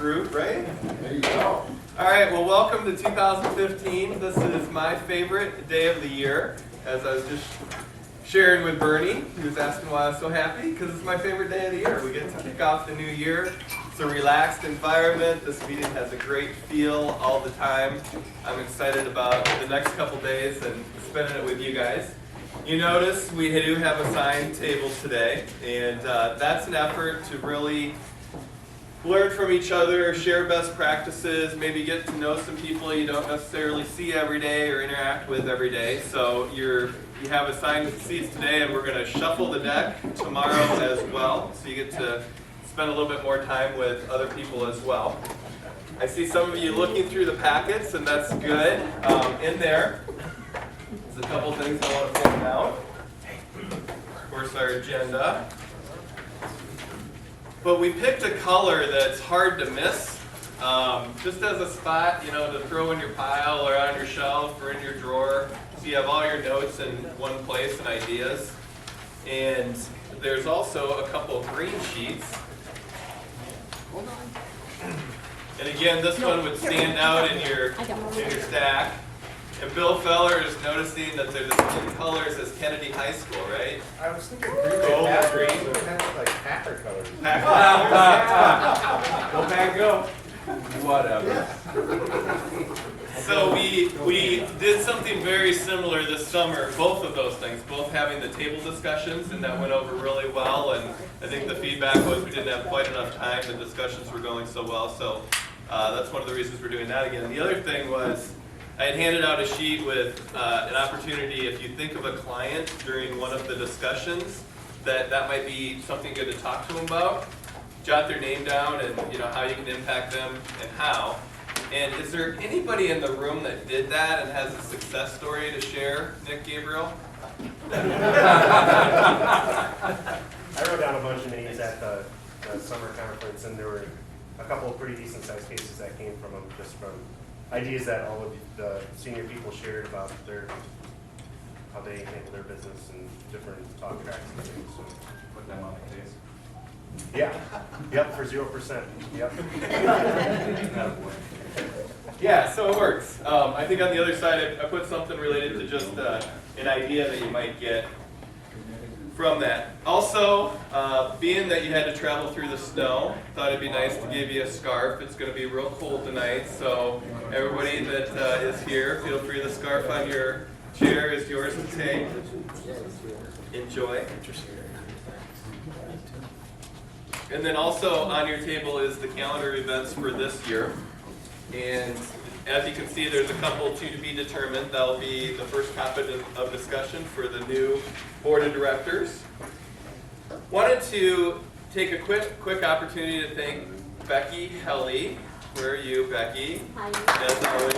group, right? There you go. All right, well, welcome to 2015. This is my favorite day of the year. As I was just sharing with Bernie, he was asking why I was so happy, because it's my favorite day of the year. We get to kick off the new year. It's a relaxed environment. This meeting has a great feel all the time. I'm excited about the next couple days and spending it with you guys. You notice we do have assigned tables today, and that's an effort to really learn from each other, share best practices, maybe get to know some people you don't necessarily see every day or interact with every day. So you have assigned seats today, and we're going to shuffle the deck tomorrow as well, so you get to spend a little bit more time with other people as well. I see some of you looking through the packets, and that's good. In there, there's a couple things I want to point out. Of course, our agenda. But we picked a color that's hard to miss, just as a spot, to throw in your pile or on your shelf or in your drawer. So you have all your notes in one place and ideas. And there's also a couple of green sheets. Hold on. And again, this one would stand out in your stack. And Bill Feller is noticing that they're the same colors as Kennedy High School, right? I was thinking green. Gold, Packer, green. so kind of like Packer colors. Go back, go. Whatever. So we did something very similar this summer, both of those things, both having the table discussions, and that went over really well, and I think the feedback was we didn't have quite enough time, the discussions were going so well, so that's one of the reasons we're doing that again. The other thing was I had handed out a sheet with an opportunity, if you think of a client during one of the discussions, that might be something good to talk to them about. Jot their name down and how you can impact them and how. And is there anybody in the room that did that and has a success story to share, Nick Gabriel? I wrote down a bunch of names at the summer conference, and there were a couple of pretty decent sized cases that came from them, just from ideas that all of the senior people shared about how they handle their business and different talk tracks and things. So, Put them on the case. yep, for 0%. Yep. Yeah, so it works. I think on the other side, I put something related to just an idea that you might get from that. Also, being that you had to travel through the snow, thought it'd be nice to give you a scarf. It's going to be real cold tonight, so everybody that is here, feel free. The scarf on your chair is yours to take. Enjoy. And then also on your table is the calendar events for this year. And as you can see, there's a couple to be determined. That'll be the first topic of discussion for the new board of directors. Wanted to take a quick opportunity to thank Becky Helly. Where are you, Becky? Hi. As always.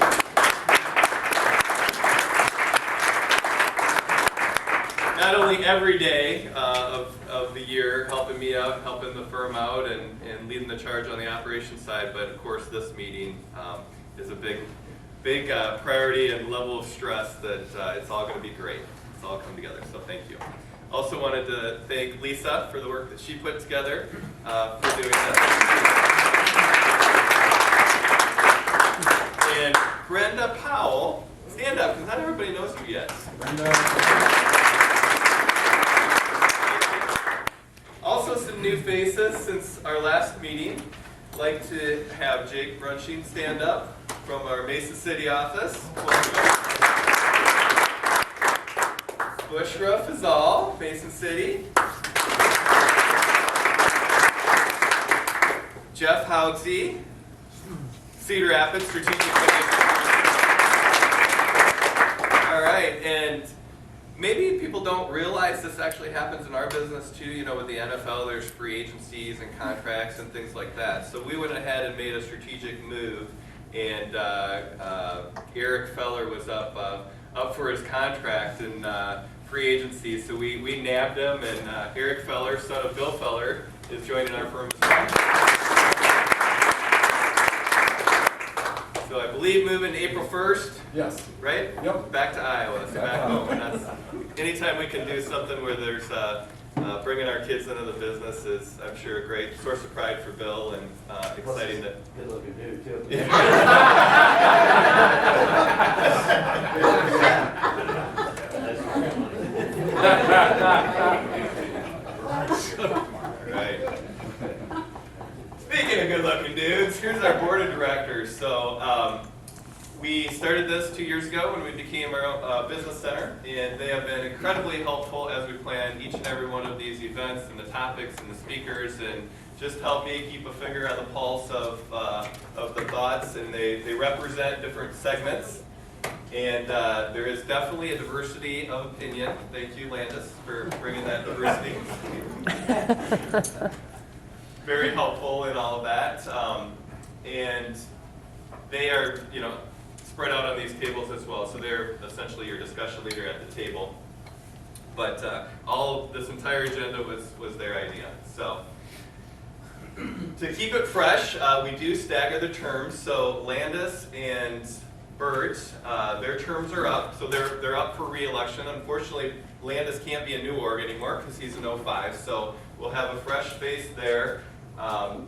Not only every day of the year helping me out, helping the firm out, and leading the charge on the operations side, but of course this meeting is a big priority and level of stress that it's all going to be great. It's all come together, so thank you. Also wanted to thank Lisa for the work that she put together for doing that. And Brenda Powell, stand up, because not everybody knows you yet. Also some new faces since our last meeting. I'd like to have Jake Brunching stand up from our Mesa City office. Bushra Fazal, Mason City. Jeff Hougsey, Cedar Rapids Strategic Planning. All right, and maybe people don't realize this actually happens in our business too. With the NFL, there's free agencies and contracts and things like that. So we went ahead and made a strategic move, and Eric Feller was up for his contract in free agency. So we nabbed him, and Eric Feller, son of Bill Feller, is joining our firm as well. So I believe moving April 1st. Yes. Right? Yep. Back to Iowa, so back home. And that's anytime we can do something where there's bringing our kids into the business is, I'm sure, a great source of pride for Bill and exciting that. Good looking dude, too. Right. Speaking of good-looking dudes, here's our board of directors. So we started this 2 years ago when we became our business center, and they have been incredibly helpful as we plan each and every one of these events and the topics and the speakers, and just help me keep a finger on the pulse of the thoughts. And they represent different segments. And there is definitely a diversity of opinion. Thank you, Landis, for bringing that diversity. Very helpful in all of that. And they are, spread out on these tables as well. So they're essentially your discussion leader at the table. But this entire agenda was their idea. So to keep it fresh, we do stagger the terms. So Landis and Bert, their terms are up, so they're up for re-election. Unfortunately, Landis can't be a new org anymore because he's an 05, so we'll have a fresh face there.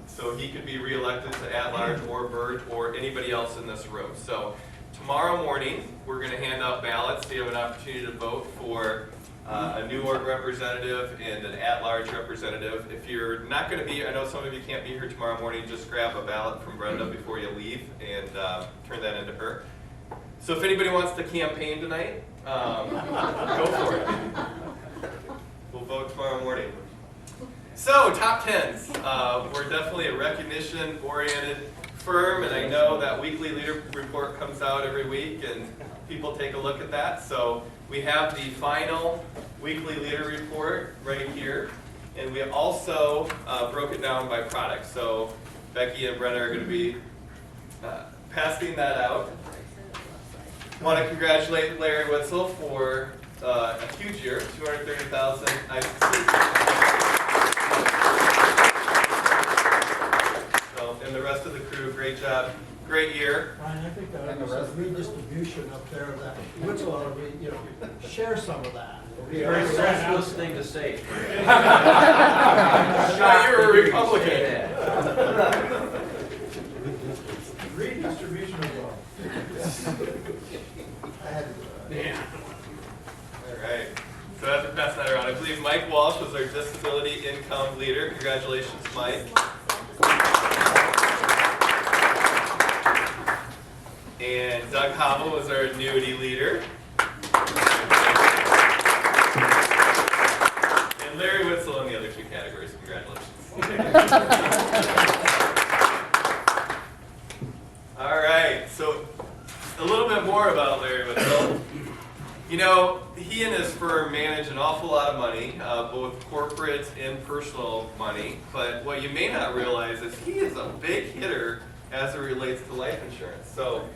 So he could be re-elected to at-large or Bert or anybody else in this room. So tomorrow morning, we're going to hand out ballots. So you have an opportunity to vote for a new org representative and an at-large representative. If you're not going to be, I know some of you can't be here tomorrow morning, just grab a ballot from Brenda before you leave and turn that into her. So if anybody wants to campaign tonight, go for it. We'll vote tomorrow morning. So, top 10s. We're definitely a recognition-oriented firm, and I know that weekly leader report comes out every week, and people take a look at that. So we have the final weekly leader report right here, and we also broke it down by product. So Becky and Brenna are going to be passing that out. I want to congratulate Larry Witzel for a huge year, 230,000 So, and the rest of the crew, great job, great year. Ryan, I think that was a redistribution up there of that. Witzel ought to be, share some of that. Very senseless thing to say. I thought you were a Republican. Redistribution of wealth. I had to do that. Yeah. All right. So after passing that around, I believe Mike Walsh was our disability income leader. Congratulations, Mike. And Doug Hobble was our annuity leader. And Larry Witzel in the other two categories. Congratulations. All right. So a little bit more about Larry Witzel. He and his firm manage an awful lot of money, both corporate and personal money. But what you may not realize is he is a big hitter as it relates to life insurance. So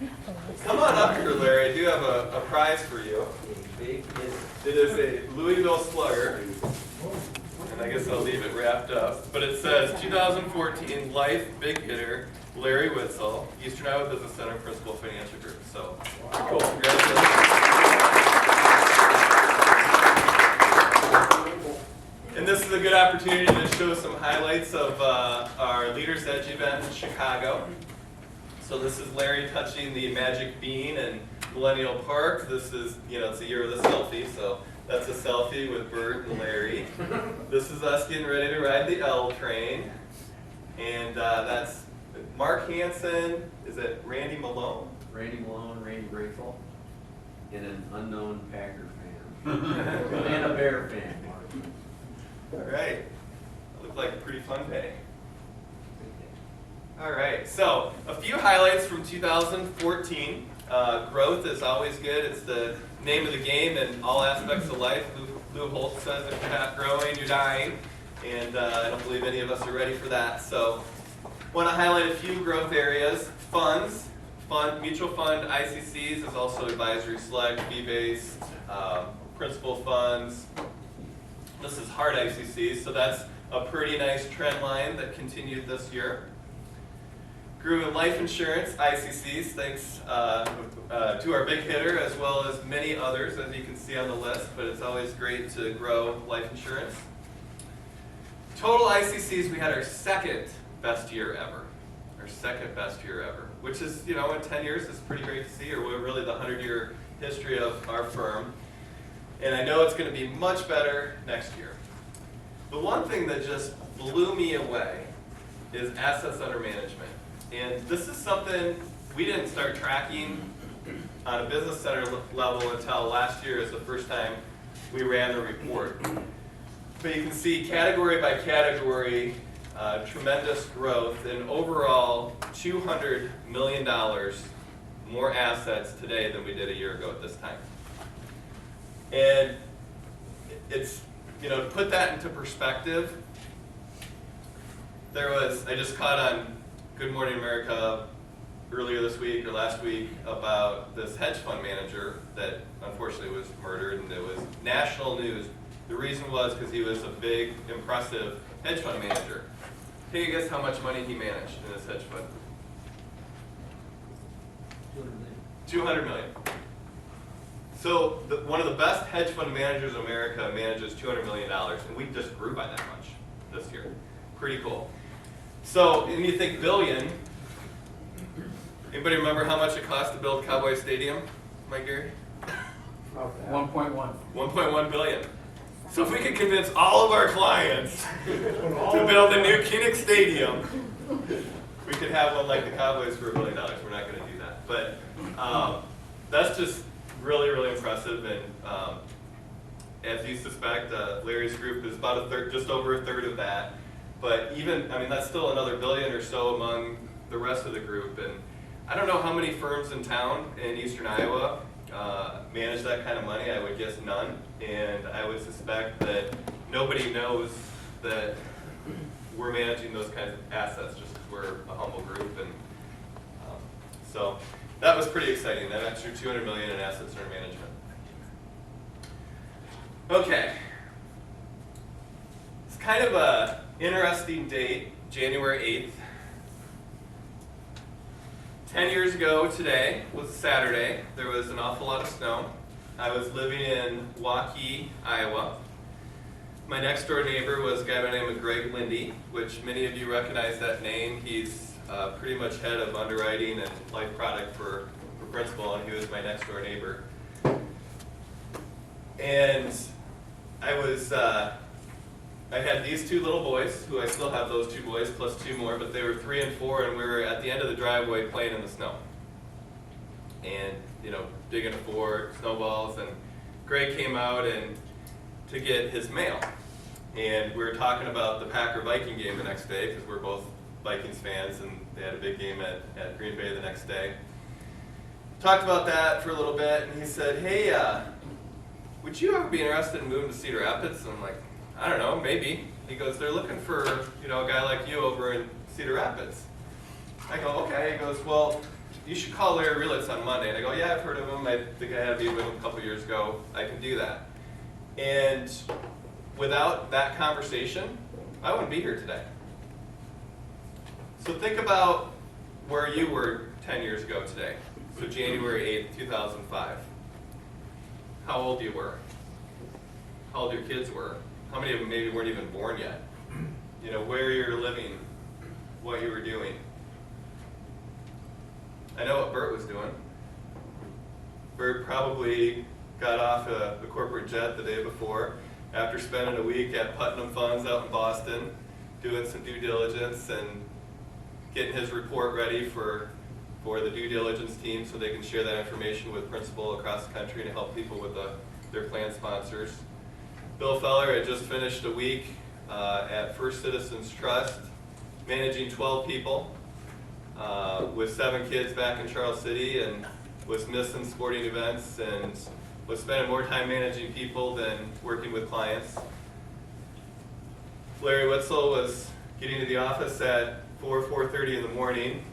come on up here, Larry. I do have a prize for you. It is a Louisville Slugger. And I guess I'll leave it wrapped up. But it says 2014 Life Big Hitter, Larry Witzel, Eastern Iowa Business Center Principal Financial Group. So cool. Congratulations. And this is a good opportunity to show some highlights of our Leaders Edge event in Chicago. So this is Larry touching the magic bean in Millennial Park. This is, it's the year of the selfie, so that's a selfie with Bert and Larry. This is us getting ready to ride the L train. And that's Mark Hansen. Is it Randy Malone? Randy Malone, Randy Grateful, and an unknown Packer fan. And a Bear fan, Mark. All right. That looked like a pretty fun day. All right. So a few highlights from 2014. Growth is always good. It's the name of the game in all aspects of life. Lou Holtz says if you're not growing, you're dying. And I don't believe any of us are ready for that. So I want to highlight a few growth areas. Funds. Mutual fund ICCs is also advisory select, fee-based, principal funds. This is hard ICCs, so that's a pretty nice trend line that continued this year. Grew in life insurance, ICCs, thanks to our big hitter as well as many others, as you can see on the list, but it's always great to grow life insurance. total ICCs, we had our second best year ever. Our second best year ever, which is, you know, in 10 years is pretty great to see, or really the 100-year history of our firm. And I know it's going to be much better next year. The one thing that just blew me away is assets under management. And this is something we didn't start tracking on a business center level until last year is the first time we ran the report. But you can see category by category, tremendous growth, and overall $200 million more assets today than we did a year ago at this time. And it's, you know, to put that into perspective, I just caught on Good Morning America earlier this week or last week about this hedge fund manager that unfortunately was murdered, and it was national news. The reason was because he was a big, impressive hedge fund manager. Can you guess how much money he managed in this hedge fund? 200 million. So one of the best hedge fund managers in America manages $200 million, and we just grew by that much this year. Pretty cool. So, and you think billion, anybody remember how much it cost to build Cowboy Stadium, Mike Gary? 1.1. 1.1 billion. So if we could convince all of our clients to build a new Kinnick Stadium, we could have one like the Cowboys for $1 billion. We're not going to do that. But that's just really, really impressive. And as you suspect, Larry's group is about a third, just over a third of that. But even, I mean, that's still another billion or so among the rest of the group. And I don't know how many firms in town in eastern Iowa manage that kind of money. I would guess none. And I would suspect that nobody knows that we're managing those kinds of assets just because we're a humble group. And so that was pretty exciting, that extra $200 million in assets under management. Okay. It's kind of a interesting date, January 8th. 10 years ago today was Saturday. There was an awful lot of snow. I was living in Waukee, Iowa. My next door neighbor was a guy by the name of Greg Lindy, which many of you recognize that name. He's pretty much head of underwriting and life product for Principal, and he was my next door neighbor. And I had these two little boys, who I still have those two boys, plus two more, but they were 3 and 4, and we were at the end of the driveway playing in the snow. And, you know, digging for snowballs, and Greg came out to get his mail. And we were talking about the Packer-Viking game the next day, because we're both Vikings fans, and they had a big game at Green Bay the next day. Talked about that for a little bit, and he said, hey, would you ever be interested in moving to Cedar Rapids? And I'm like, I don't know, maybe. He goes, they're looking for, you know, a guy like you over in Cedar Rapids. I go, okay. He goes, well, you should call Larry Realitz on Monday. And I go, yeah, I've heard of him. I think I had a meeting with him a couple years ago. I can do that. And without that conversation, I wouldn't be here today. So think about where you were 10 years ago today. So January 8th, 2005. How old you were. How old your kids were. How many of them maybe weren't even born yet? You know, where you're living, what you were doing. I know what Bert was doing. Bert probably got off a corporate jet the day before after spending a week at Putnam Funds out in Boston, doing some due diligence and getting his report ready for the due diligence team so they can share that information with Principal across the country to help people with their plan sponsors. Bill Feller had just finished a week at First Citizens Trust, managing 12 people with 7 kids back in Charles City, and was missing sporting events and was spending more time managing people than working with clients. Larry Witzel was getting to the office at 4:30 in the morning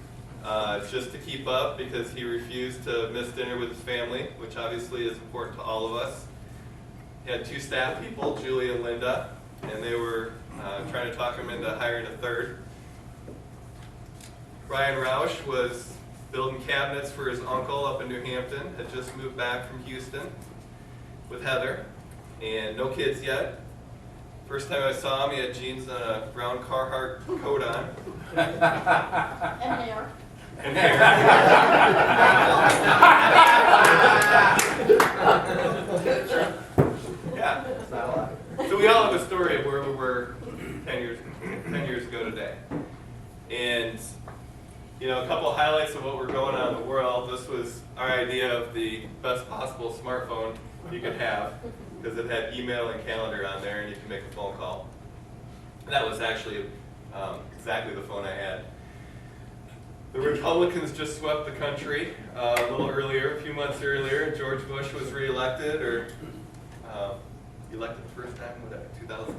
just to keep up because he refused to miss dinner with his family, which obviously is important to all of us. He had 2 staff people, Julie and Linda, and they were trying to talk him into hiring a third. Ryan Roush was building cabinets for his uncle up in New Hampton, had just moved back from Houston with Heather, and no kids yet. First time I saw him, he had jeans and a brown Carhartt coat on. And hair. And hair. Yeah. It's not a lot. So we all have a story of where we were 10 years ago today. And, you know, a couple highlights of what we're going on in the world. This was our idea of the best possible smartphone you could have, because it had email and calendar on there, and you can make a phone call. And that was actually exactly the phone I had. The Republicans just swept the country a little earlier, a few months earlier. George Bush was reelected, or elected the first time, whatever, 2000,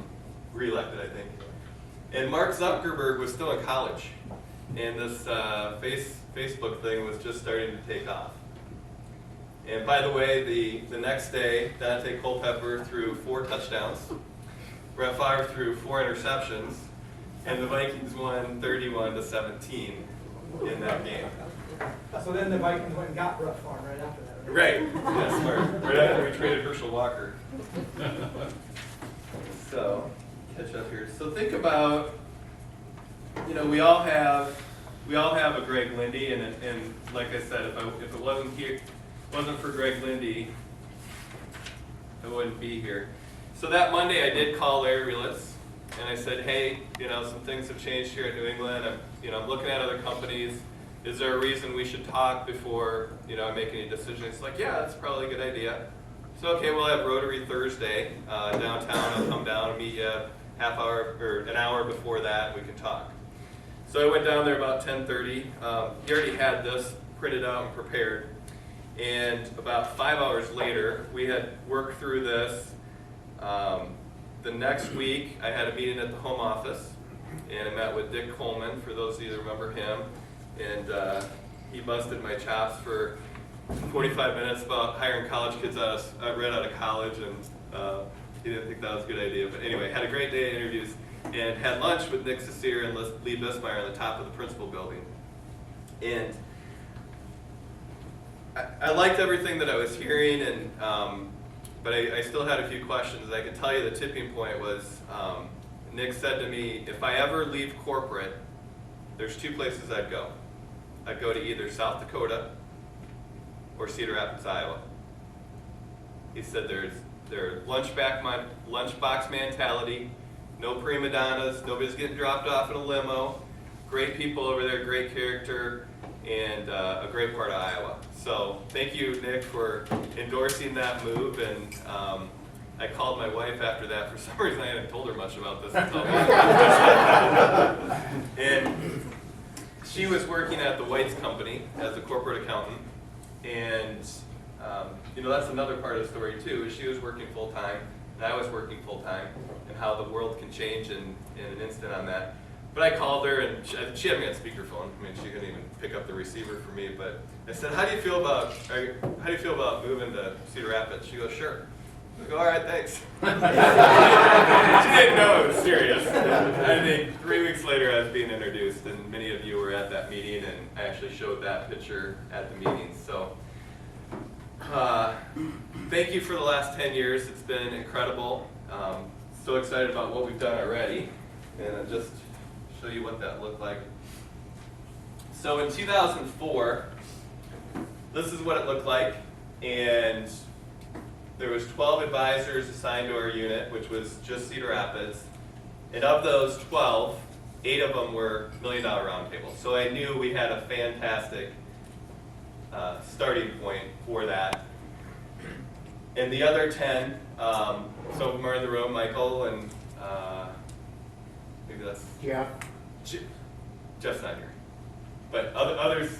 reelected, I think. And Mark Zuckerberg was still in college, and this Facebook thing was just starting to take off. And by the way, the next day, Dante Culpepper threw 4 touchdowns, Brett Favre threw 4 interceptions, and the Vikings won 31-17 in that game. So then the Vikings went and got Brett Favre right after that. Right, that's smart. Right after we traded Herschel Walker. So, catch up here. So think about, you know, we all have a Greg Lindy, and like I said, if it wasn't for Greg Lindy, I wouldn't be here. So that Monday, I did call Larry Realitz, and I said, hey, you know, some things have changed here in New England. I'm looking at other companies. Is there a reason we should talk before, you know, I make any decisions? He's like, yeah, that's probably a good idea. So, okay, we'll have Rotary Thursday downtown. I'll come down and meet you half hour or an hour before that, and we can talk. So I went down there about 10:30. He already had this printed out and prepared. And about 5 hours later, we had worked through this. The next week, I had a meeting at the home office, and I met with Dick Coleman, for those of you that remember him. And he busted my chops for 45 minutes about hiring college kids right out of college, and he didn't think that was a good idea. But anyway, had a great day of interviews, and had lunch with Nick Cecere and Lee Bismeyer on the top of the principal building. And I liked everything that I was hearing, and but I still had a few questions. I can tell you the tipping point was Nick said to me, if I ever leave corporate, there's 2 places I'd go. I'd go to either South Dakota or Cedar Rapids, Iowa. He said there's lunchbox mentality, no prima donnas, nobody's getting dropped off in a limo, great people over there, great character, and a great part of Iowa. So thank you, Nick, for endorsing that move. And I called my wife after that. For some reason, I hadn't told her much about this until and she was working at the White's company as a corporate accountant. And you know, that's another part of the story too, is she was working full time and I was working full time, and how the world can change in an instant on that. But I called her, and she had me on speakerphone. I mean, she couldn't even pick up the receiver for me. But I said, "How do you feel about moving to Cedar Rapids?" She goes, "Sure." I go, "All right, thanks." She didn't know it was serious. I think 3 weeks later, I was being introduced, and many of you were at that meeting, and I actually showed that picture at the meeting. So, thank you for the last 10 years. It's been incredible. So excited about what we've done already, and I'll just show you what that looked like. So in 2004, this is what it looked like, and there was 12 advisors assigned to our unit, which was just Cedar Rapids, and of those 12, 8 of them were $1 Million Roundtables. So I knew we had a fantastic starting point for that. And the other 10, some of them are in the room, Michael and maybe that's Jeff's not here, but others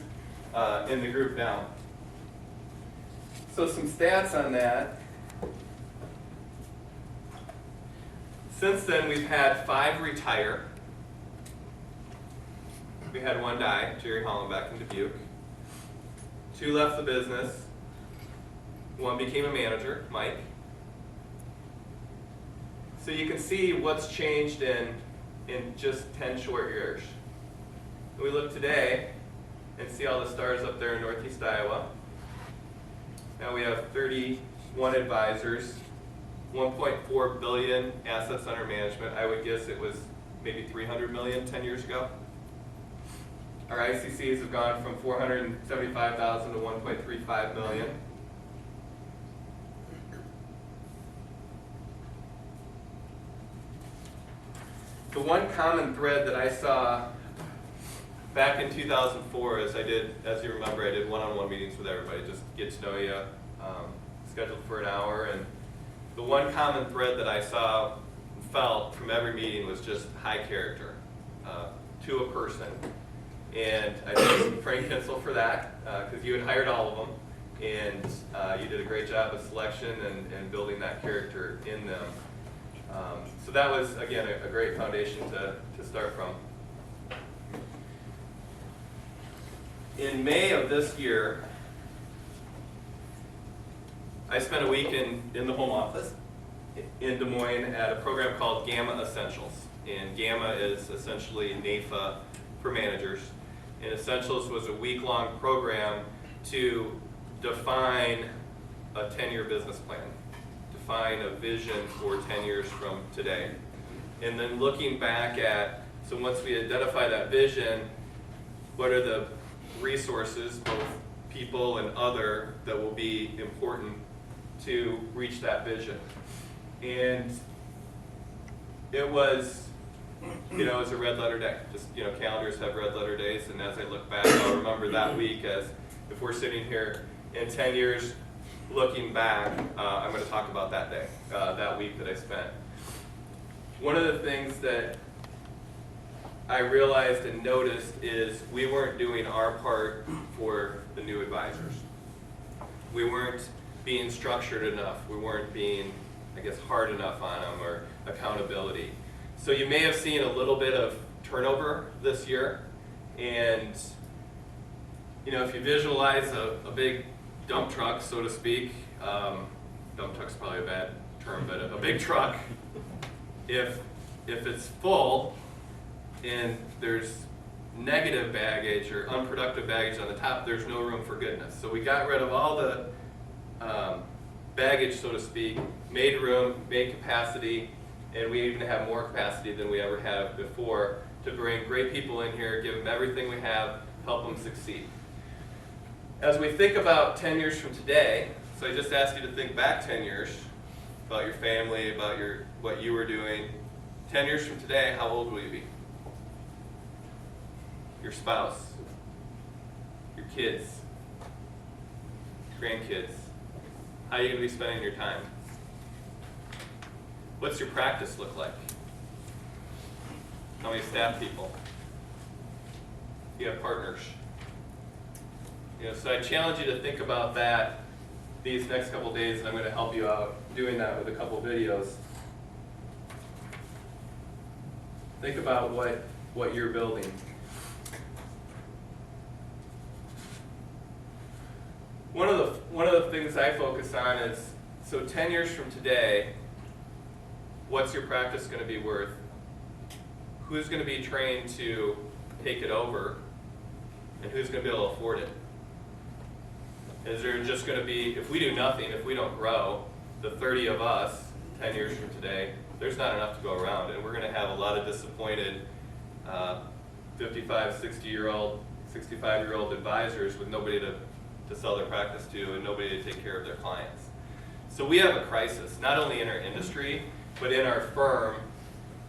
in the group now. So some stats on that. Since then, we've had 5 retire. We had 1 die, Jerry Hollenbeck in Dubuque. 2 left the business. 1 became a manager, Mike. So you can see what's changed in just 10 short years. We look today and see all the stars up there in Northeast Iowa. Now we have 31 advisors, 1.4 billion assets under management. I would guess it was maybe 300 million 10 years ago. Our ICCs have gone from 475,000 to 1.35 million. The one common thread that I saw back in 2004 is as you remember, I did one-on-one meetings with everybody, just get to know you, scheduled for an hour, and the one common thread that I saw and felt from every meeting was just high character to a person. And I thank Frank Kinsel for that, because you had hired all of them, and you did a great job of selection and building that character in them. So that was, again, a great foundation to start from. In May of this year, I spent a week in the home office in Des Moines at a program called Gamma Essentials. And Gamma is essentially NAFA for managers. And Essentials was a week-long program to define a 10-year business plan, define a vision for 10 years from today. And then looking back at, so once we identify that vision, what are the resources, both people and other, that will be important to reach that vision? And it was, it was a red letter day. Just, calendars have red letter days, and as I look back, I'll remember that week as if we're sitting here in 10 years looking back, I'm going to talk about that day, that week that I spent. One of the things that I realized and noticed is we weren't doing our part for the new advisors. We weren't being structured enough. We weren't being, hard enough on them, or accountability. So you may have seen a little bit of turnover this year. And, if you visualize a big dump truck, so to speak, dump truck's probably a bad term, but a big truck, if it's full and there's negative baggage or unproductive baggage on the top, there's no room for goodness. So we got rid of all the baggage, so to speak, made room, made capacity, and we even have more capacity than we ever have before to bring great people in here, give them everything we have, help them succeed. As we think about 10 years from today, so I just asked you to think back 10 years about your family, about what you were doing. 10 years from today, how old will you be? Your spouse, your kids, grandkids. How are you going to be spending your time? What's your practice look like? How many staff people? You have partners. So I challenge you to think about that these next couple days, and I'm going to help you out doing that with a couple videos. Think about what you're building. One of the things I focus on is, so 10 years from today, what's your practice going to be worth? Who's going to be trained to take it over? And who's going to be able to afford it? Is there just going to be, if we do nothing, if we don't grow, the 30 of us 10 years from today, there's not enough to go around, and we're going to have a lot of disappointed 55, 60-year-old, 65-year-old advisors with nobody to sell their practice to and nobody to take care of their clients. So we have a crisis, not only in our industry, but in our firm,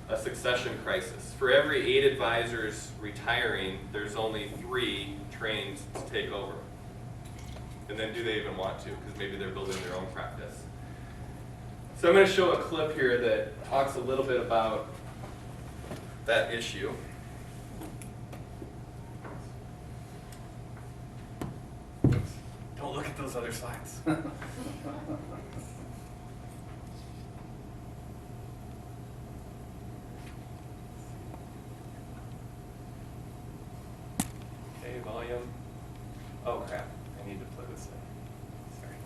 a succession crisis. For every 8 advisors retiring, there's only 3 trained to take over. And then do they even want to? Because maybe they're building their own practice. So I'm going to show a clip here that talks a little bit about that issue. Don't look at those other slides. Okay, volume. Oh crap, I need to plug this in. Sorry.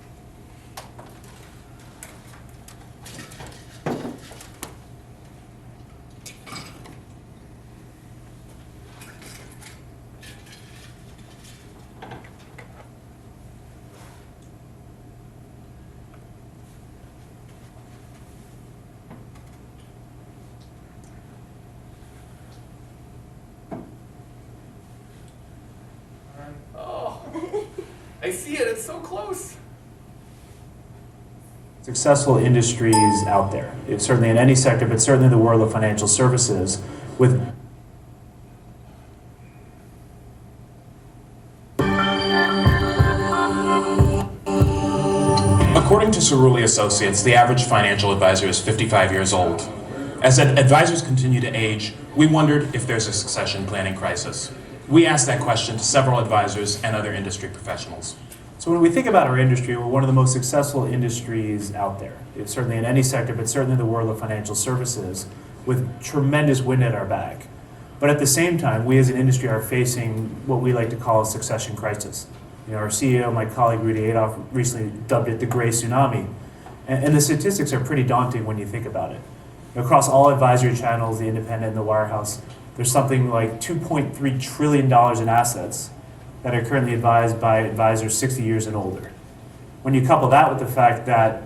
I see it, it's so close. Successful industries out there. It's certainly in any sector, but certainly the world of financial services with According to Cerulli Associates, the average financial advisor is 55 years old. As advisors continue to age, we wondered if there's a succession planning crisis. We asked that question to several advisors and other industry professionals. So when we think about our industry, we're one of the most successful industries out there. It's certainly in any sector, but certainly the world of financial services with tremendous wind at our back. But at the same time, we as an industry are facing what we like to call a succession crisis. Our CEO, my colleague Rudy Adolph, recently dubbed it the gray tsunami. And the statistics are pretty daunting when you think about it. Across all advisory channels, the independent and the wirehouse, there's something like $2.3 trillion in assets that are currently advised by advisors 60 years and older. When you couple that with the fact that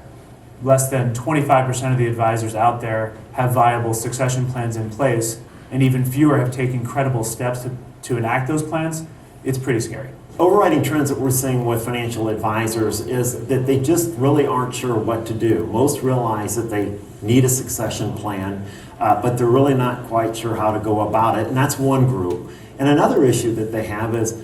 less than 25% of the advisors out there have viable succession plans in place, and even fewer have taken credible steps to enact those plans, it's pretty scary. Overriding trends that we're seeing with financial advisors is that they just really aren't sure what to do. Most realize that they need a succession plan, but they're really not quite sure how to go about it, and that's one group. And another issue that they have is,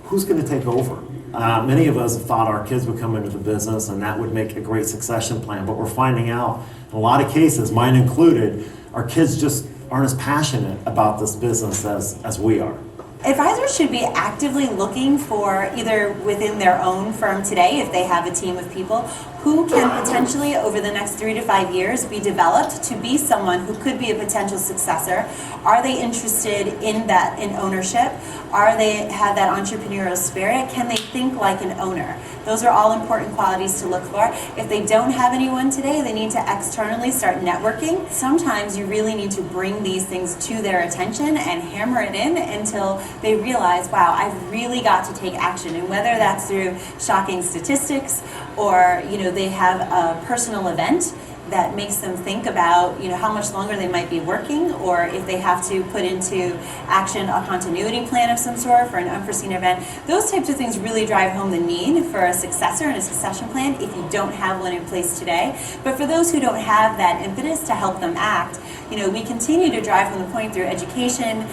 who's going to take over? Many of us have thought our kids would come into the business and that would make a great succession plan, but we're finding out in a lot of cases, mine included, our kids just aren't as passionate about this business as we are. Advisors should be actively looking for, either within their own firm today, if they have a team of people, who can potentially over the next 3 to 5 years be developed to be someone who could be a potential successor. Are they interested in that, in ownership? Are they have that entrepreneurial spirit? Can they think like an owner? Those are all important qualities to look for. If they don't have anyone today, they need to externally start networking. Sometimes you really need to bring these things to their attention and hammer it in until they realize, wow, I've really got to take action. And whether that's through shocking statistics or, they have a personal event that makes them think about, how much longer they might be working, or if they have to put into action a continuity plan of some sort for an unforeseen event. Those types of things really drive home the need for a successor and a succession plan if you don't have one in place today. But for those who don't have that impetus to help them act, we continue to drive home the point through education,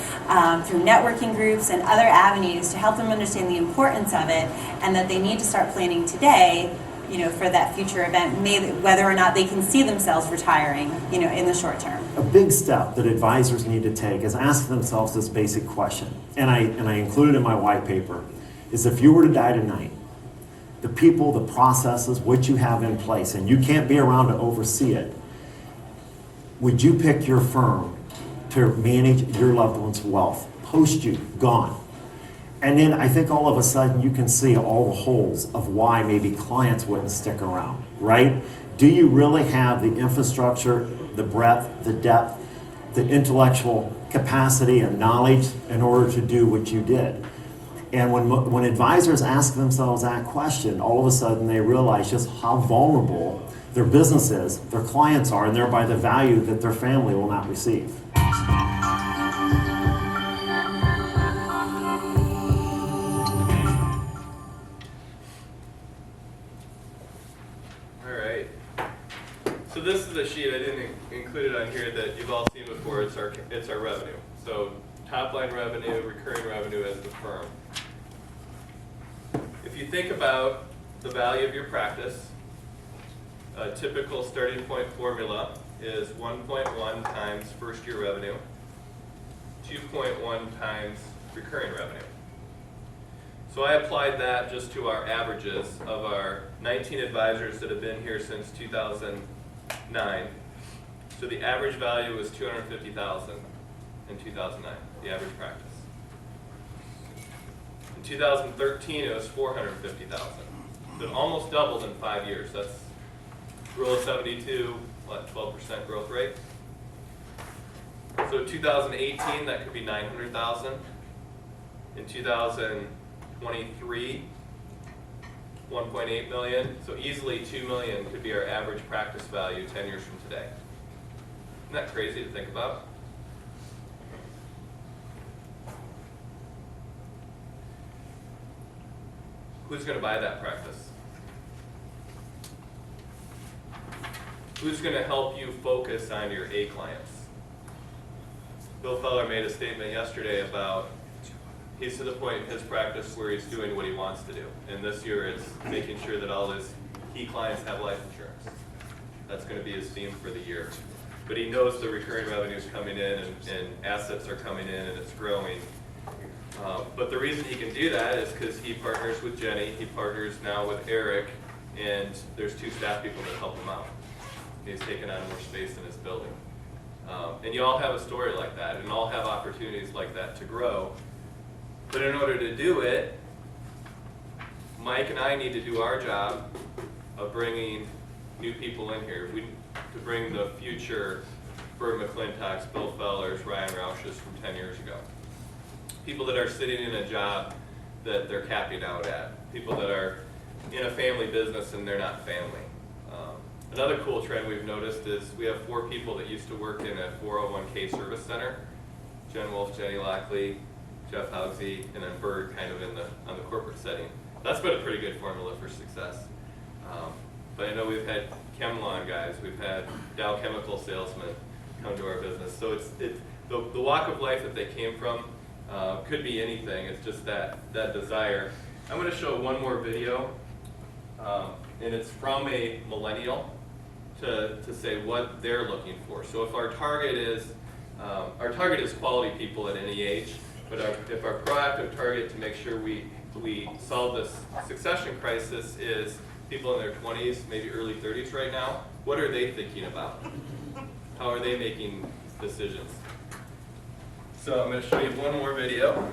through networking groups and other avenues to help them understand the importance of it, and that they need to start planning today for that future event, whether or not they can see themselves retiring, in the short term. A big step that advisors need to take is ask themselves this basic question, and I included in my white paper, is if you were to die tonight, the people, the processes, what you have in place, and you can't be around to oversee it, would you pick your firm to manage your loved one's wealth, post you, gone? And then I think all of a sudden you can see all the holes of why maybe clients wouldn't stick around, right? Do you really have the infrastructure, the breadth, the depth, the intellectual capacity and knowledge in order to do what you did? And when advisors ask themselves that question, all of a sudden they realize just how vulnerable their business is, their clients are, and thereby the value that their family will not receive. So this is a sheet, I didn't include it on here, that you've all seen before. It's our revenue. So top line revenue, recurring revenue as the firm. If you think about the value of your practice, a typical starting point formula is 1.1 times first year revenue, 2.1 times recurring revenue. So I applied that just to our averages of our 19 advisors that have been here since 2009. So the average value was $250,000 in 2009, the average practice. In 2013, it was $450,000. So it almost doubled in 5 years. That's rule of 72, 12% growth rate. So 2018, that could be $900,000. In 2023, 1.8 million. So easily 2 million could be our average practice value 10 years from today. Isn't that crazy to think about? who's going to buy that practice? Who's going to help you focus on your A clients? Bill Feller made a statement yesterday about he's to the point in his practice where he's doing what he wants to do. And this year it's making sure that all his key clients have life insurance. That's going to be his theme for the year. But he knows the recurring revenue is coming in and assets are coming in and it's growing. But the reason he can do that is because he partners with Jenny, he partners now with Eric, and there's 2 staff people that help him out. He's taken on more space in his building. And you all have a story like that, and all have opportunities like that to grow. But in order to do it, Mike and I need to do our job of bringing new people in here. To bring the future Bert McClintock's, Bill Fellers, Ryan Roush's from 10 years ago. People that are sitting in a job that they're capping out at. People that are in a family business and they're not family. Another cool trend we've noticed is we have 4 people that used to work in a 401k service center. Jen Wolf, Jenny Lockley, Jeff Hougsey, and then Bert kind of on the corporate setting. That's been a pretty good formula for success. But I know we've had ChemLawn guys, we've had Dow Chemical salesmen come to our business. So it's the walk of life that they came from could be anything. It's just that desire. I'm going to show one more video, and it's from a millennial to say what they're looking for. So if our target is quality people at any age, but if our proactive target to make sure we solve this succession crisis is people in their 20s, maybe early 30s right now, what are they thinking about? How are they making decisions? So I'm going to show you one more video.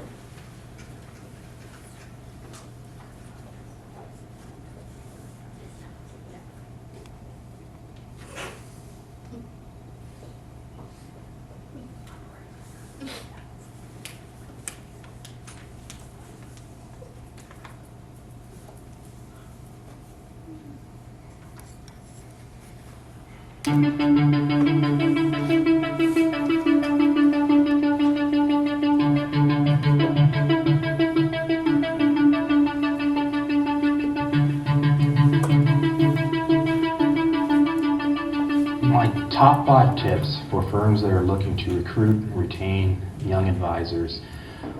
My top 5 tips for firms that are looking to recruit and retain young advisors,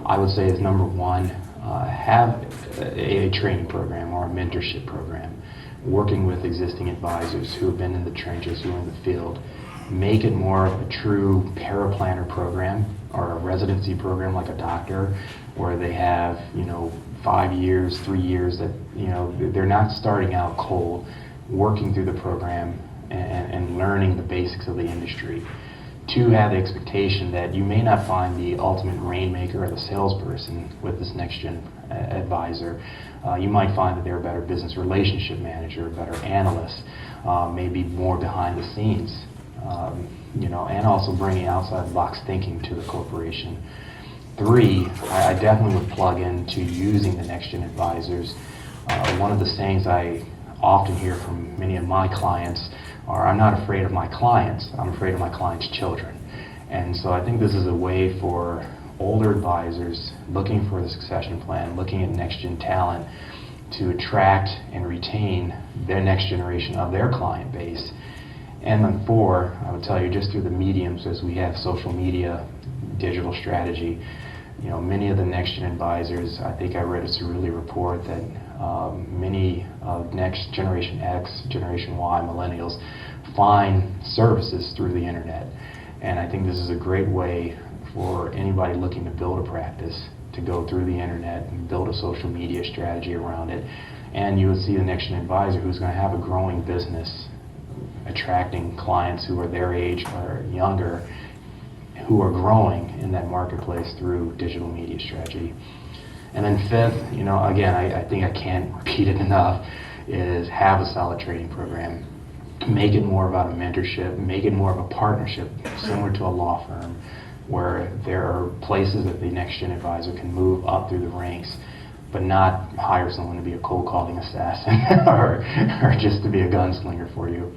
I would say is number 1, have a training program or a mentorship program, working with existing advisors who have been in the trenches, who are in the field. Make it more of a true paraplanner program or a residency program like a doctor, where they have 5 years, 3 years that they're not starting out cold, working through the program and learning the basics of the industry. 2, have the expectation that you may not find the ultimate rainmaker or the salesperson with this next-gen advisor. You might find that they're a better business relationship manager, a better analyst, maybe more behind the scenes, and also bringing outside-the-box thinking to the corporation. 3, I definitely would plug into using the next-gen advisors. One of the sayings I often hear from many of my clients are, I'm not afraid of my clients, I'm afraid of my clients' children. And so I think this is a way for older advisors looking for the succession plan, looking at next-gen talent to attract and retain their next generation of their client base. And then 4, I would tell you, just through the mediums as we have social media, digital strategy, many of the next-gen advisors, I think I read a Cerulli report that many of next Generation X, Generation Y, millennials find services through the internet. And I think this is a great way for anybody looking to build a practice to go through the internet and build a social media strategy around it. And you would see the next-gen advisor who's going to have a growing business, attracting clients who are their age or younger, who are growing in that marketplace through digital media strategy. And then 5th, again, I think I can't repeat it enough, is have a solid training program. Make it more about a mentorship, make it more of a partnership, similar to a law firm, where there are places that the next-gen advisor can move up through the ranks, but not hire someone to be a cold calling assassin or just to be a gunslinger for you.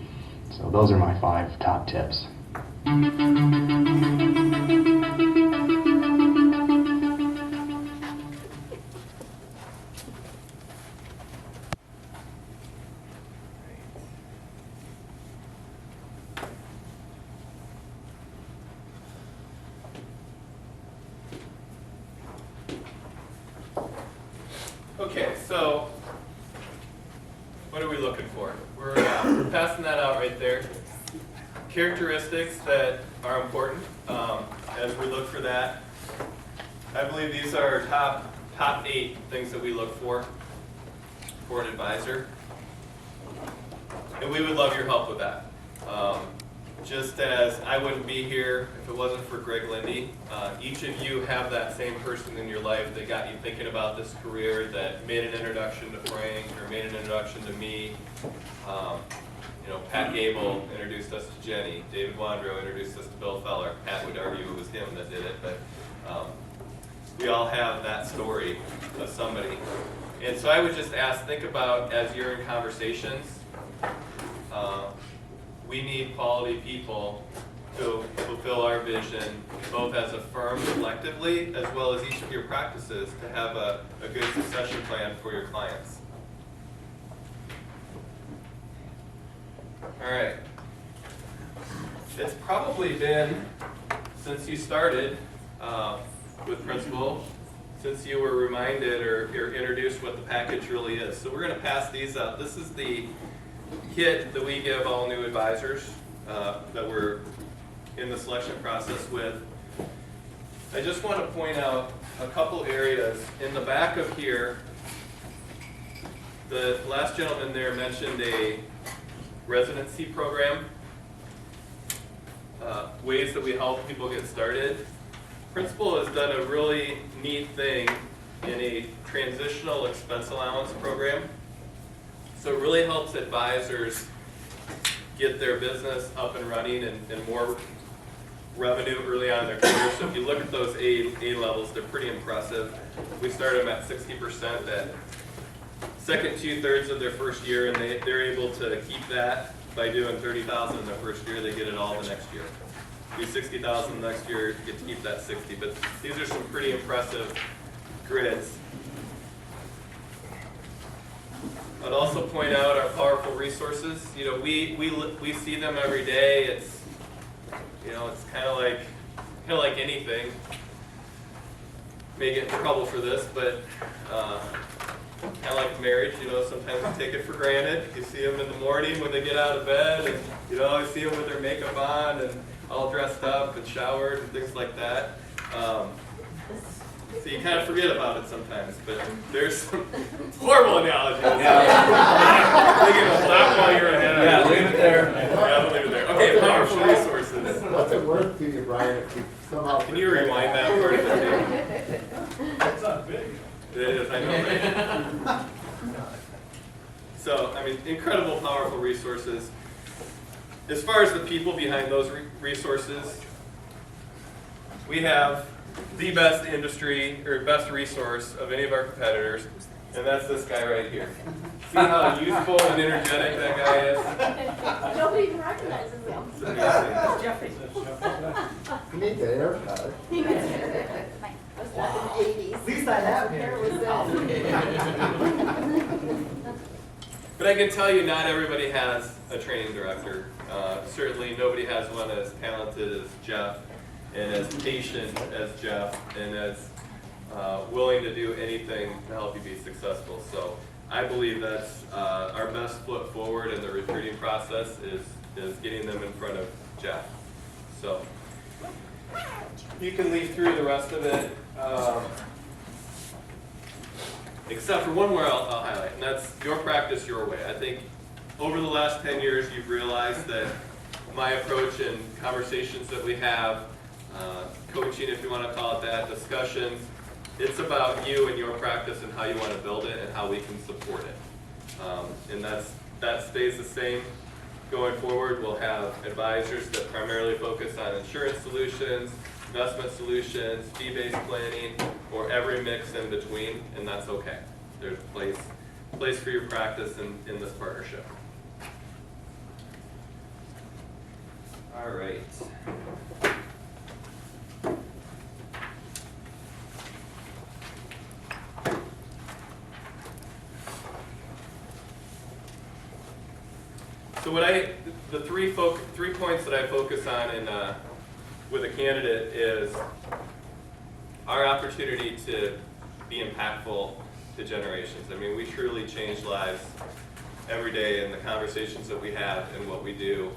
So those are my 5 top tips. for. We're passing that out right there. Characteristics that are important as we look for that. I believe these are our top 8 things that we look for an advisor. And we would love your help with that. Just as I wouldn't be here if it wasn't for Greg Lindy. Each of you have that same person in your life that got you thinking about this career, that made an introduction to Frank or made an introduction to me. Pat Gable introduced us to Jenny. David Wandrow introduced us to Bill Feller. Pat would argue it was him that did it, but we all have that story of somebody. And so I would just ask, think about as you're in conversations, we need quality people to fulfill our vision, both as a firm collectively, as well as each of your practices, to have a good succession plan for your clients. All right. It's probably been, since you started with Principal, since you were reminded or introduced what the package really is. So we're going to pass these out. This is the kit that we give all new advisors that we're in the selection process with. I just want to point out a couple areas. In the back of here, the last gentleman there mentioned a residency program, ways that we help people get started. Principal has done a really neat thing in a transitional expense allowance program. So it really helps advisors get their business up and running and more revenue early on in their career. So if you look at those A levels, they're pretty impressive. We start them at 60% at second 2/3 of their first year, and they're able to keep that by doing $30,000 in their first year. They get it all the next year. Do $60,000 next year, you get to keep that 60. But these are some pretty impressive grids. I'd also point out our powerful resources. We see them every day. It's it's kind of like anything. May get in trouble for this, but kind of like marriage. Sometimes we take it for granted. You see them in the morning when they get out of bed, and you see them with their makeup on and all dressed up and showered and things like that. So you kind of forget about it sometimes, but there's some horrible analogies. Thinking of that while you're ahead. Yeah, leave it there. Yeah, leave it there. Okay, powerful resources. What's it worth to you, Brian, if you somehow... Can you rewind that part of the tape? That's not big. It is, I know, right? So, incredible, powerful resources. As far as the people behind those resources, we have the best industry or best resource of any of our competitors, and that's this guy right here. See how youthful and energetic that guy is? Nobody even recognizes him. It's amazing. Jeffrey. You need the haircut. He was here. I was back in the 80s. At least I have Hair hair. was But I can tell you, not everybody has a training director. Certainly nobody has one as talented as Jeff, and as patient as Jeff, and as willing to do anything to help you be successful. So I believe that's our best foot forward in the recruiting process is getting them in front of Jeff. So you can leaf through the rest of it, except for one more I'll highlight, and that's your practice your way. I think over the last 10 years you've realized that my approach and conversations that we have, coaching if you want to call it that, discussions, it's about you and your practice and how you want to build it and how we can support it. And that stays the same going forward. We'll have advisors that primarily focus on insurance solutions, investment solutions, fee-based planning, or every mix in between, and that's okay. There's a place for your practice in this partnership. All right. So the three points that I focus on with a candidate is our opportunity to be impactful to generations. We truly change lives every day and the conversations that we have and what we do.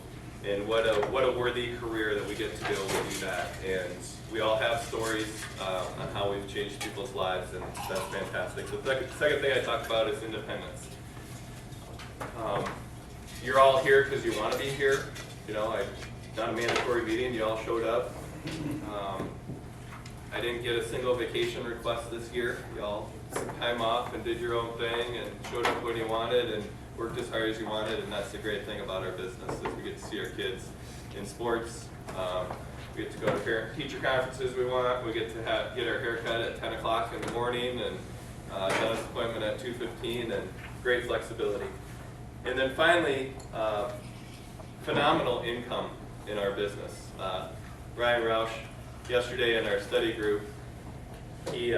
And what a worthy career that we get to be able to do that. And we all have stories on how we've changed people's lives, and that's fantastic. The second thing I talked about is independence. You're all here because you want to be here. You know, not a mandatory meeting, you all showed up. I didn't get a single vacation request this year. You all took time off and did your own thing and showed up when you wanted and worked as hard as you wanted, and that's the great thing about our business is we get to see our kids in sports. We get to go to parent-teacher conferences we want. We get to get our hair cut at 10 o'clock in the morning and dentist appointment at 2:15, and great flexibility. And then finally, phenomenal income in our business. Ryan Roush, yesterday in our study group, he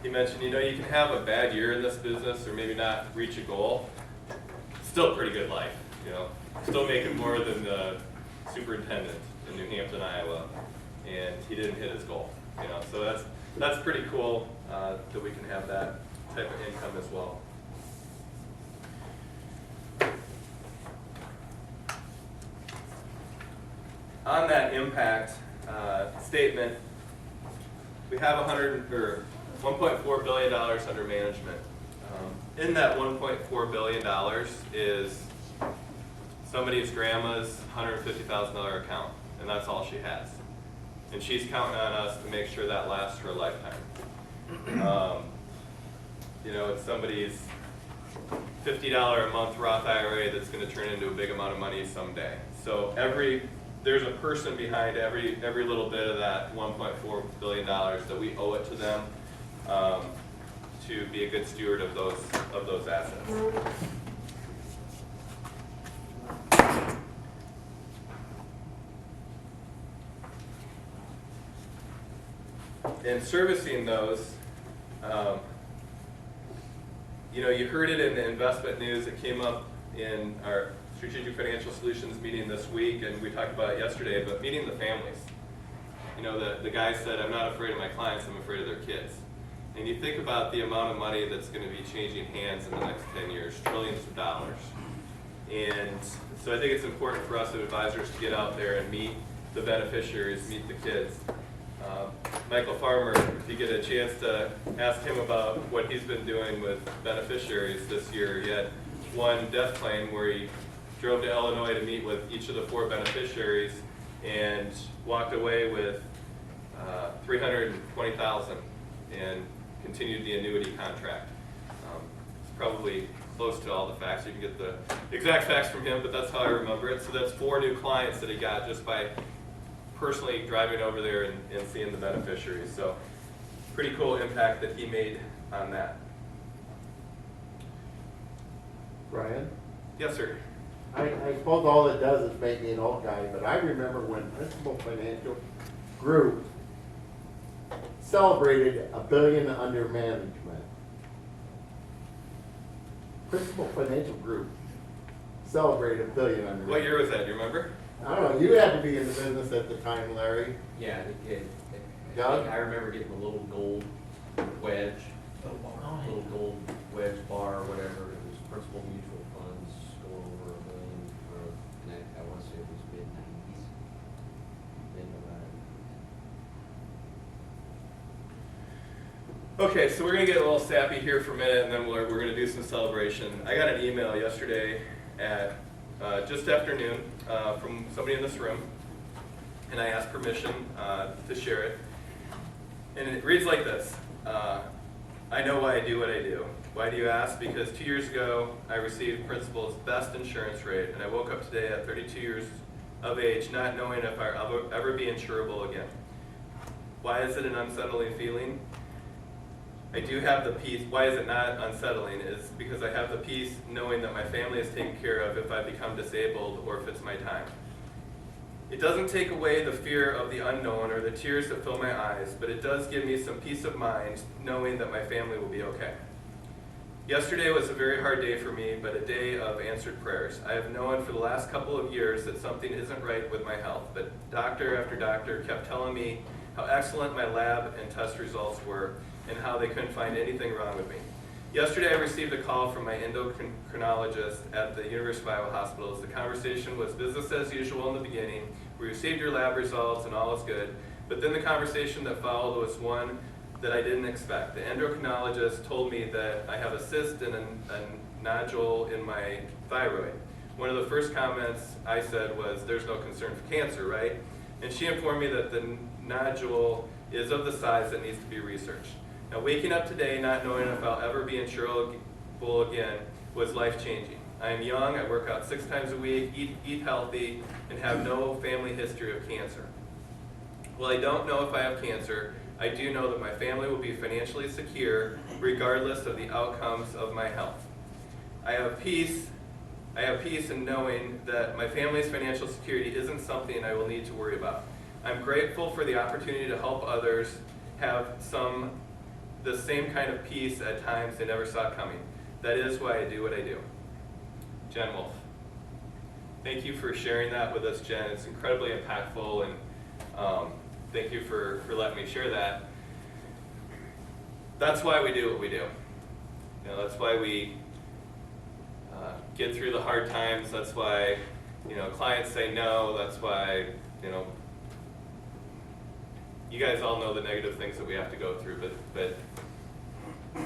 mentioned, you know, you can have a bad year in this business or maybe not reach a goal. Still a pretty good life, you know. Still making more than the superintendent in New Hampton, Iowa, and he didn't hit his goal, you know. So that's pretty cool that we can have that type of income as well. On that impact statement, we have $1.4 billion under management. In that $1.4 billion is somebody's grandma's $150,000 account, and that's all she has. And she's counting on us to make sure that lasts for a lifetime. You know, it's somebody's $50 a month Roth IRA that's going to turn into a big amount of money someday. So there's a person behind every little bit of that $1.4 billion that we owe it to them to be a good steward of those assets. In servicing those, you know, you heard it in the investment news. It came up in our Strategic Financial Solutions meeting this week, and we talked about it yesterday, but meeting the families. You know, the guy said, I'm not afraid of my clients, I'm afraid of their kids. And you think about the amount of money that's going to be changing hands in the next 10 years, trillions of dollars. And so I think it's important for us as advisors to get out there and meet the beneficiaries, meet the kids. Michael Farmer, if you get a chance to ask him about what he's been doing with beneficiaries this year, he had one death claim where he drove to Illinois to meet with each of the 4 beneficiaries and walked away with $320,000 and continued the annuity contract. It's probably close to all the facts. You can get the exact facts from him, but that's how I remember it. So that's 4 new clients that he got just by personally driving over there and seeing the beneficiaries. So pretty cool impact that he made on that. Brian? Yes, sir. I suppose all it does is make me an old guy, but I remember when Principal Financial Group celebrated $1 billion under management. Principal Financial Group celebrated $1 billion under management. What year was that? Do you remember? I don't know. You had to be in the business at the time, Larry. Yeah, Doug? I remember getting a little gold wedge, little gold wedge bar or whatever. It was Principal Mutual Funds going over $1 billion, and I want to say it was mid-90s. Okay, so we're going to get a little sappy here for a minute, and then we're going to do some celebration. I got an email yesterday at just after noon from somebody in this room, and I asked permission to share it. And it reads like this. I know why I do what I do. Why do you ask? Because 2 years ago, I received Principal's best insurance rate, and I woke up today at 32 years of age not knowing if I'll ever be insurable again. Why is it an unsettling feeling? I do have the peace. Why is it not unsettling? Is because I have the peace knowing that my family is taken care of if I become disabled or if it's my time. It doesn't take away the fear of the unknown or the tears that fill my eyes, but it does give me some peace of mind knowing that my family will be okay. Yesterday was a very hard day for me, but a day of answered prayers. I have known for the last couple of years that something isn't right with my health, but doctor after doctor kept telling me how excellent my lab and test results were and how they couldn't find anything wrong with me. Yesterday, I received a call from my endocrinologist at the University of Iowa Hospitals. The conversation was business as usual in the beginning. We received your lab results and all is good. But then the conversation that followed was one that I didn't expect. The endocrinologist told me that I have a cyst and a nodule in my thyroid. One of the first comments I said was, "There's no concern for cancer, right?" And she informed me that the nodule is of the size that needs to be researched. Now, waking up today not knowing if I'll ever be insurable again was life-changing. I am young, I work out 6 times a week, eat healthy, and have no family history of cancer. While I don't know if I have cancer, I do know that my family will be financially secure regardless of the outcomes of my health. I have peace in knowing that my family's financial security isn't something I will need to worry about. I'm grateful for the opportunity to help others have the same kind of peace at times they never saw coming. That is why I do what I do. Jen Wolf. Thank you for sharing that with us, Jen. It's incredibly impactful, and thank you for letting me share that. That's why we do what we do. That's why we get through the hard times. That's why clients say no. That's why you guys all know the negative things that we have to go through, but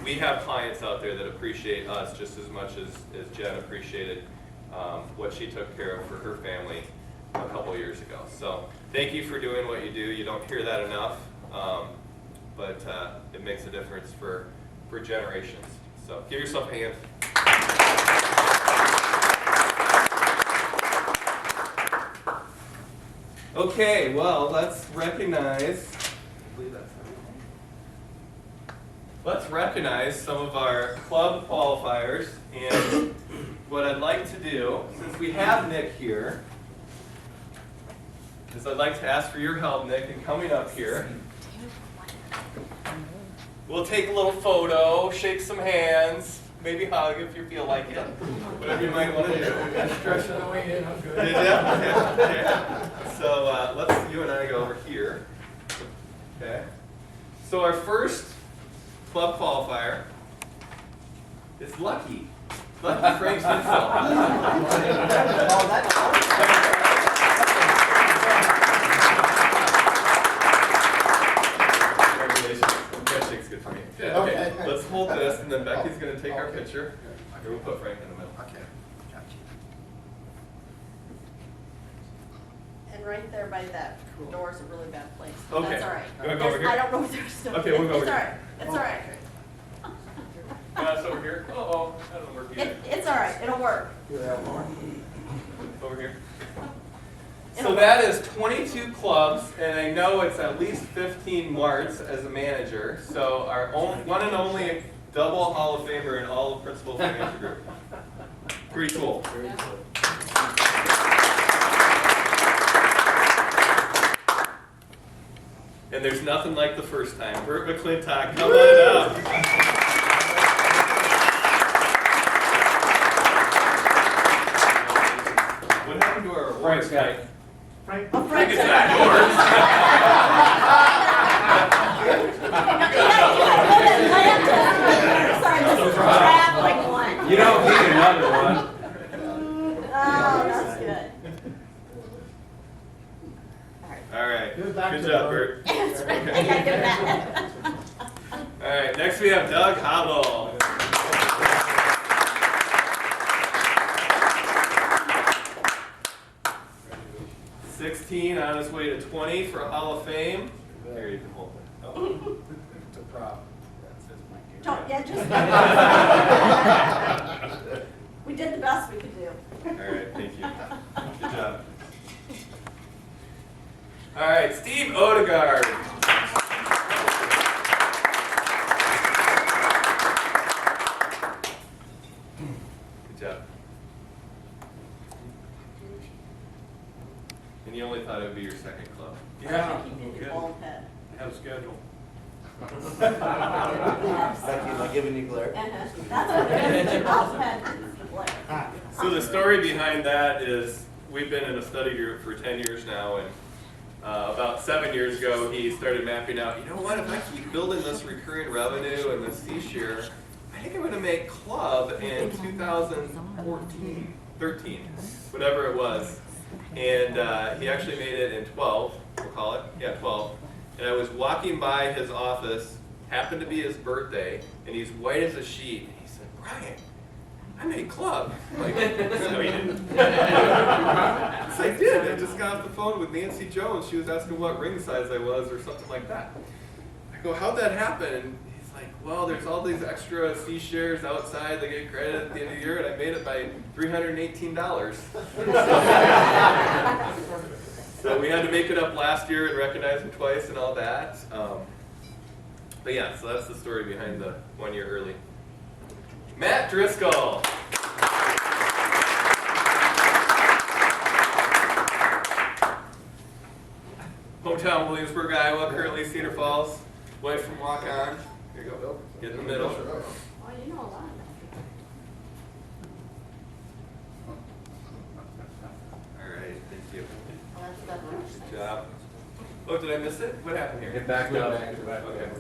we have clients out there that appreciate us just as much as Jen appreciated what she took care of for her family a couple years ago. So thank you for doing what you do. You don't hear that enough, but it makes a difference for generations. So give yourself a hand. Okay, well, let's recognize some of our club qualifiers. And what I'd like to do, since we have Nick here, is I'd like to ask for your help, Nick, in coming up here. We'll take a little photo, shake some hands, maybe hug if you feel like it. Whatever you might want to do. Stretching the way in, I'm good. Did you? Okay. So let's you and I go over here. Okay. So our first club qualifier is Lucky. Lucky Frank Congratulations. That shake's good for me. Okay. Let's hold this, and then Becky's going to take our picture. Here, we'll put Frank in the middle. Okay, got you. And right there by that door is a really bad place. Okay. That's all right. You wanna go over here? I don't know if there's still. Okay, we'll go over It's all here. right. It's all right. That's over here. Uh-oh, that doesn't work either. It's all right. It'll work. Over here. So that is 22 clubs, and I know it's at least 15 marts as a manager. So our one and only double Hall of Famer in all of Principal Financial Group. Pretty cool. And there's nothing like the first time. Bert McClintock, come on up. What happened to our awards night? Frank? Frank is not yours. Sorry, this is a traveling one. You don't need another one. Oh, that's good. All right. Give it back Good to job, Bert. Bert. That's right. I gotta give that. All right. Next we have Doug Hobble. On his way to 20 for Hall of Fame. Here, you can hold it. Oh. It's a prop. Don't, yeah, just. We did the best we could do. All right, thank you. Good job. All right, Steve Odegaard. Good job. And you only thought it would be your second club. Yeah. Bald head. Have a schedule. Am I giving you glare? That's what bald head is the glare. So the story behind that is we've been in a study group for 10 years now, and about 7 years ago he started mapping out, you know what, if I keep building this recurring revenue and this fee share, I think I'm going to make club in 2014, 13, whatever it was. And he actually made it in 12, we'll call it, yeah, 12. And I was walking by his office, happened to be his birthday, and he's white as a sheet. And he said, Brian, I made club. I'm like, no, you didn't. Yes, I did. I just got off the phone with Nancy Jones. She was asking what ring size I was or something like that. I go, how'd that happen? And he's like, well, there's all these extra C shares outside. They get credit at the end of the year, and I made it by $318. So we had to make it up last year and recognize him twice and all that. But yeah, so that's the story behind the 1 year early. Matt Driscoll. Hometown Williamsburg, Iowa, currently Cedar Falls. Wife from Walk On. Here you go, Bill. Get in the middle. Oh, you know a lot. All right, thank you. Well, that's better. Good job. Oh, did I miss it? What happened here? Get back up. Okay.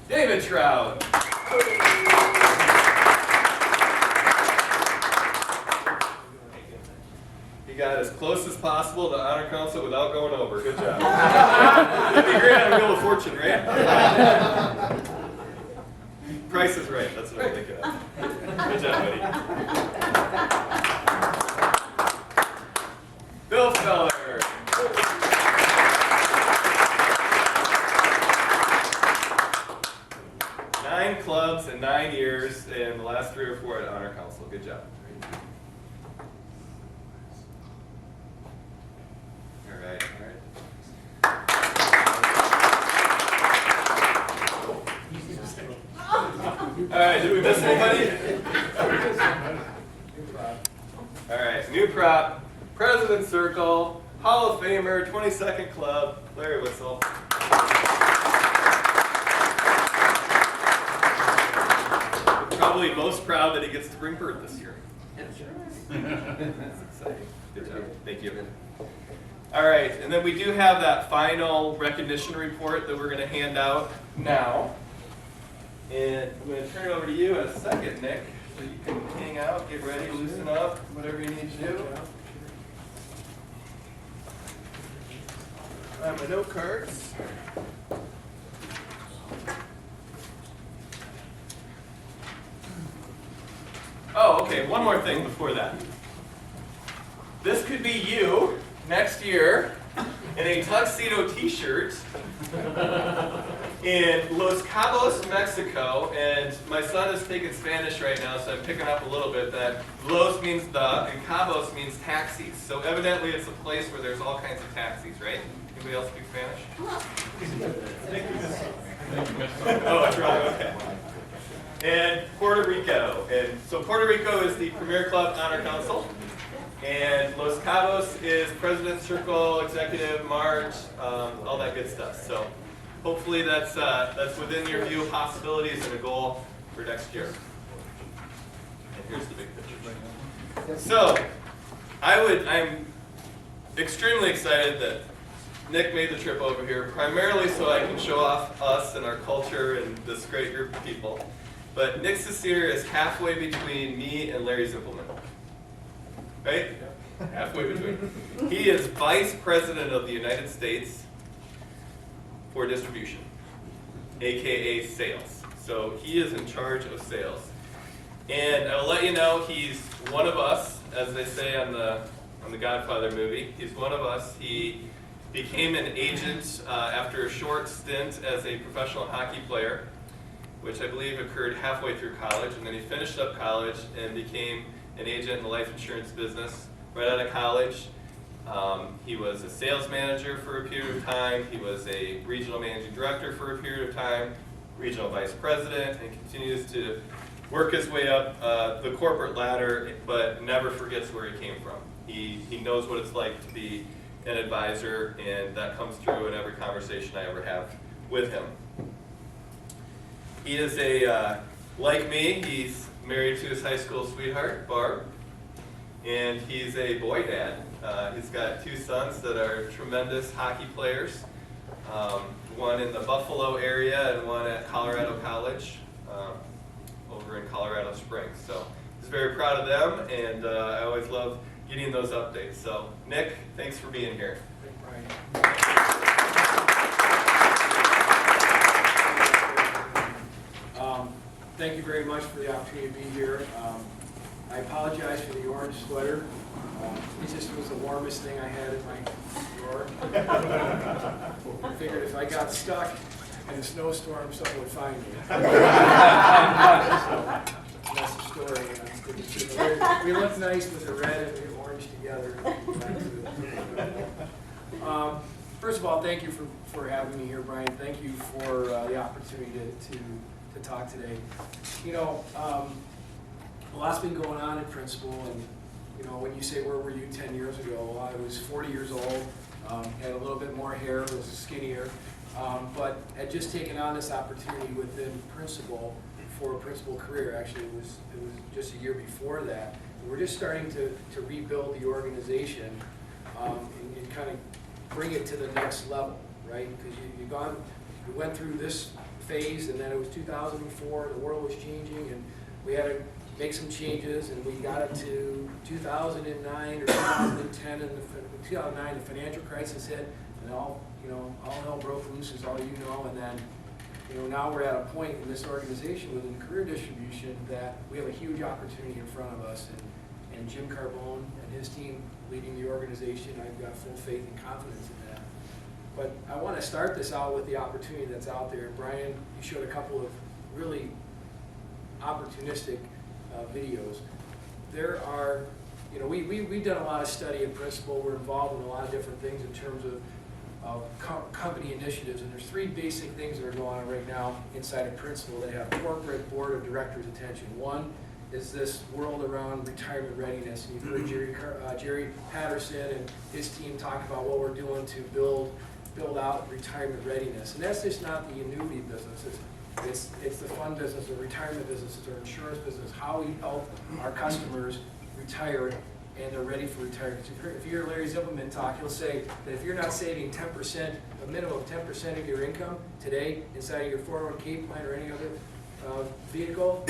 David Trout. He got as close as possible to Honor Council without going over. Good job. It'd be great on Wheel of Fortune, right? Price is Right. That's what I'm thinking of. Good job, buddy. Bill Feller. Clubs in 9 years, and the last 3 or 4 at Honor Council. Good job. All right, all right. All right, did we miss anybody? All right, new prop, President's Circle, Hall of Famer, 22nd Club, Larry Whistle. Probably most proud that he gets to bring Bert this year. That's exciting. Good job. Thank you. All right, and then we do have that final recognition report that we're going to hand out now. And I'm going to turn it over to you in a second, Nick, so you can hang out, get ready, loosen up, whatever you need to do. I have my note cards. Oh, okay, one more thing before that. This could be you next year in a tuxedo t-shirt in Los Cabos, Mexico, and my son is taking Spanish right now, so I'm picking up a little bit that Los means the, and Cabos means taxis. So evidently it's a place where there's all kinds of taxis, right? Anybody else speak Spanish? Oh, that's wrong, okay. And Puerto Rico. And so Puerto Rico is the Premier Club Honor Council. And Los Cabos is President's Circle, Executive, March, all that good stuff. So hopefully that's within your view of possibilities and a goal for next year. And here's the big picture. So I'm extremely excited that Nick made the trip over here, primarily so I can show off us and our culture and this great group of people. But Nick Cecere is halfway between me and Larry Zimpelman. Right? Halfway between. He is Vice President of the United States for distribution, aka sales. So he is in charge of sales. And I'll let you know he's one of us, as they say on the Godfather movie. He's one of us. He became an agent after a short stint as a professional hockey player, which I believe occurred halfway through college, and then he finished up college and became an agent in the life insurance business right out of college. He was a sales manager for a period of time. He was a regional managing director for a period of time, regional vice president, and continues to work his way up the corporate ladder, but never forgets where he came from. He knows what it's like to be an advisor, and that comes through in every conversation I ever have with him. He is like me, he's married to his high school sweetheart, Barb, and he's a boy dad. He's got 2 sons that are tremendous hockey players, one in the Buffalo area and one at Colorado College. over in Colorado Springs. So I was very proud of them, and I always love getting those updates. So Nick, thanks for being here. Thank you very much for the opportunity to be here. I apologize for the orange sweater. It just was the warmest thing I had in my drawer. I figured if I got stuck in a snowstorm, someone would find me. So, that's the story. We look nice with the red and the orange together. First of all, thank you for having me here, Brian. Thank you for the opportunity to talk today. You know, a lot's been going on at Principal, and you know, when you say where were you 10 years ago, I was 40 years old, had a little bit more hair, was skinnier, but had just taken on this opportunity within Principal for a Principal career. Actually, it was just a year before that. And we're just starting to rebuild the organization and kind of bring it to the next level, right? Because you went through this phase, and then it was 2004, the world was changing, and we had to make some changes, and we got it to 2009 or 2010, and 2009 the financial crisis hit, and all hell broke loose, as all you know, and then now we're at a point in this organization within career distribution that we have a huge opportunity in front of us, and Jim Carbone and his team leading the organization, I've got full faith and confidence in that. But I want to start this out with the opportunity that's out there. Brian, you showed a couple of really opportunistic videos. There are, we've done a lot of study at Principal. We're involved in a lot of different things in terms of company initiatives, and there's three basic things that are going on right now inside of Principal that have corporate board of directors' attention. One is this world around retirement readiness, and you've heard Jerry Patterson and his team talk about what we're doing to build out retirement readiness. And that's just not the annuity business. It's the fund business, the retirement business, it's our insurance business, how we help our customers retire and they're ready for retirement. If you hear Larry Zimmerman talk, he'll say that if you're not saving 10%, a minimum of 10% of your income today inside of your 401k plan or any other vehicle,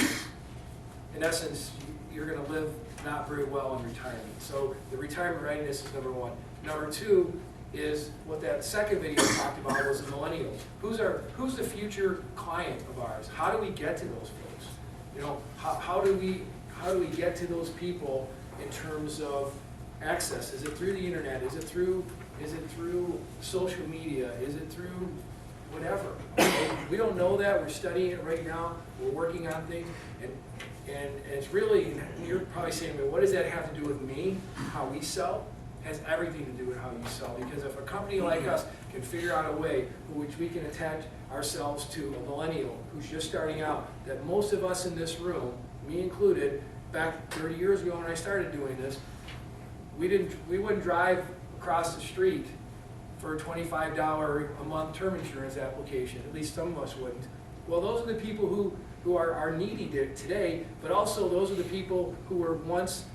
in essence, you're going to live not very well in retirement. So the retirement readiness is number one. Number two is what that second video talked about was the millennials. Who's the future client of ours? How do we get to those folks? How do we get to those people in terms of access? Is it through the internet? Is it through social media? Is it through whatever? We don't know that. We're studying it right now. We're working on things, and it's really, you're probably saying, well, what does that have to do with me? How we sell? Has everything to do with how you sell, because if a company like us can figure out a way in which we can attach ourselves to a millennial who's just starting out, that most of us in this room, me included, back 30 years ago when I started doing this, we wouldn't drive across the street for a $25 a month term insurance application. At least some of us wouldn't. Well, those are the people who are needy today, but also those are the people who were once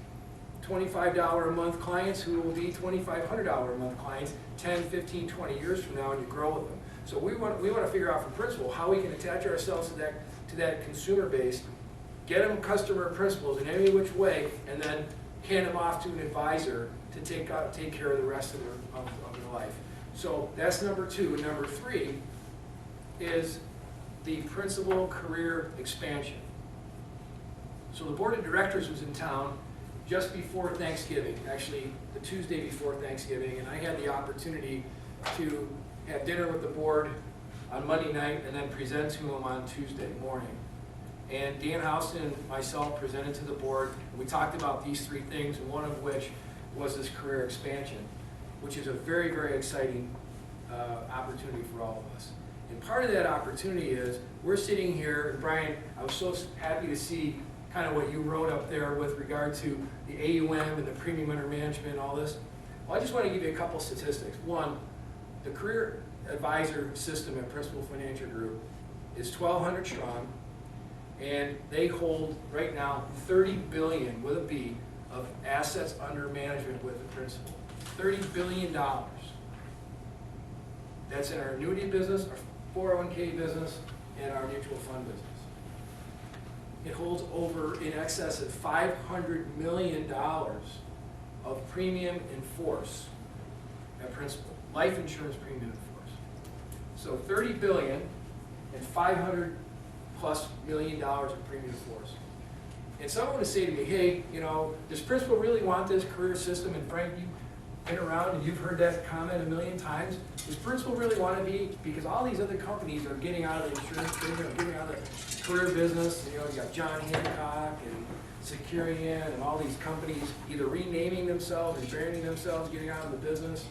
$25 a month clients who will be $2,500 a month clients 10, 15, 20 years from now, and you grow with them. So we want to figure out from Principal how we can attach ourselves to that consumer base, get them customer principles in any which way, and then hand them off to an advisor to take care of the rest of their life. So that's number two. And number three is the Principal career expansion. So the board of directors was in town just before Thanksgiving, actually the Tuesday before Thanksgiving, and I had the opportunity to have dinner with the board on Monday night and then present to them on Tuesday morning. And Dan Houston and myself presented to the board, and we talked about these three things, and one of which was this career expansion, which is a very, very exciting opportunity for all of us. And part of that opportunity is we're sitting here, and Brian, I was so happy to see kind of what you wrote up there with regard to the AUM and the premium under management and all this. Well, I just want to give you a couple statistics. One, the career advisor system at Principal Financial Group is 1,200 strong, and they hold right now $30 billion with a B of assets under management with the Principal. $30 billion. That's in our annuity business, our 401k business, and our mutual fund business. it holds over in excess of $500 million of premium in force at Principal, life insurance premium in force. So 30 billion and 500 plus million dollars of premium in force. And someone would say to me, hey, you know, does Principal really want this career system? And Frank, you've been around and you've heard that comment a million times. Does Principal really want to be, because all these other companies are getting out of the insurance business, are getting out of the career business. You know, you got John Hancock and Securian and all these companies either renaming themselves and branding themselves, getting out of the business.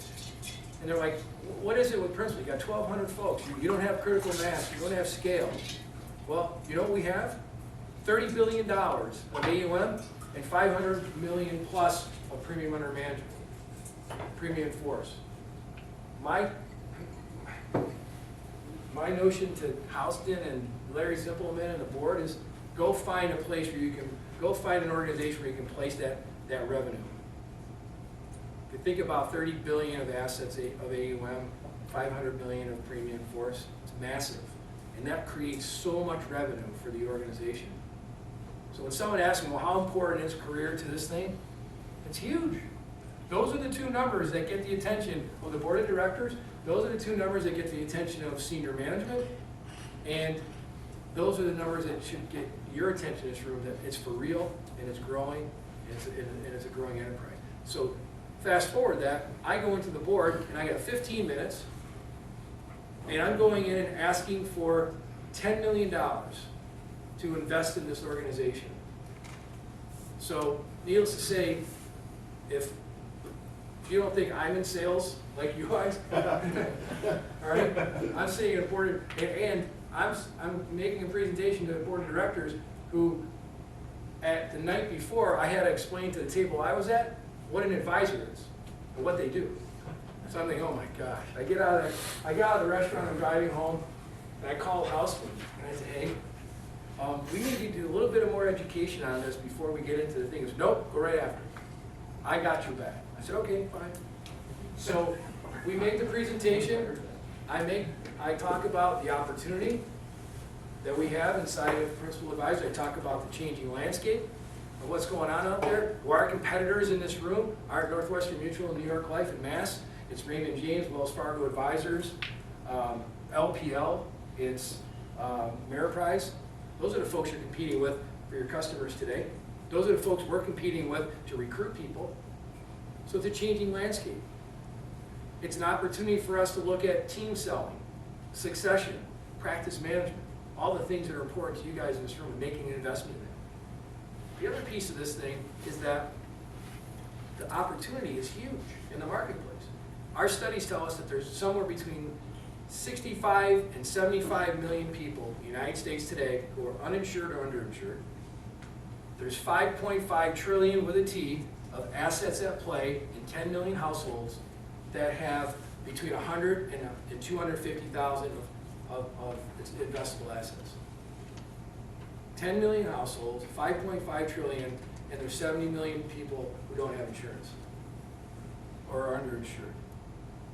And they're like, what is it with Principal? You got 1,200 folks. You don't have critical mass. You don't have scale. Well, you know what we have? $30 billion of AUM and 500 million plus of premium under management, premium in force. My notion to Houston and Larry Zimpelman and the board is go find a place where you can, go find an organization where you can place that revenue. If you think about 30 billion of assets of AUM, 500 million of premium in force, it's massive. And that creates so much revenue for the organization. So when someone asks me, well, how important is career to this thing? It's huge. Those are the two numbers that get the attention of the board of directors. Those are the two numbers that get the attention of senior management. And those are the numbers that should get your attention in this room, that it's for real and it's growing and it's a growing enterprise. So fast forward that, I go into the board and I got 15 minutes and I'm going in and asking for $10 million to invest in this organization. So needless to say, if you don't think I'm in sales like you guys, all right, I'm saying an important, and I'm making a presentation to the board of directors who, at the night before, I had to explain to the table I was at what an advisor is and what they do. So I'm thinking, oh my gosh. I get out of the restaurant, I'm driving home, and I call Houston, and I say, hey, we need to do a little bit of more education on this before we get into the thing. He goes, nope, go right after. I got your back. I said, okay, fine. So we make the presentation. I talk about the opportunity that we have inside of Principal Advisor. I talk about the changing landscape of what's going on out there. Who are our competitors in this room? Our Northwestern Mutual, New York Life, and Mass. It's Raymond James, Wells Fargo Advisors, LPL, it's Ameriprise. Those are the folks you're competing with for your customers today. Those are the folks we're competing with to recruit people. So it's a changing landscape. It's an opportunity for us to look at team selling, succession, practice management, all the things that are important to you guys in this room and making an investment in it. The other piece of this thing is that the opportunity is huge in the marketplace. Our studies tell us that there's somewhere between 65 and 75 million people in the United States today who are uninsured or underinsured. There's 5.5 trillion with a T of assets at play in 10 million households that have between 100 and 250,000 of investable assets. 10 million households, 5.5 trillion, and there's 70 million people who don't have insurance or are underinsured.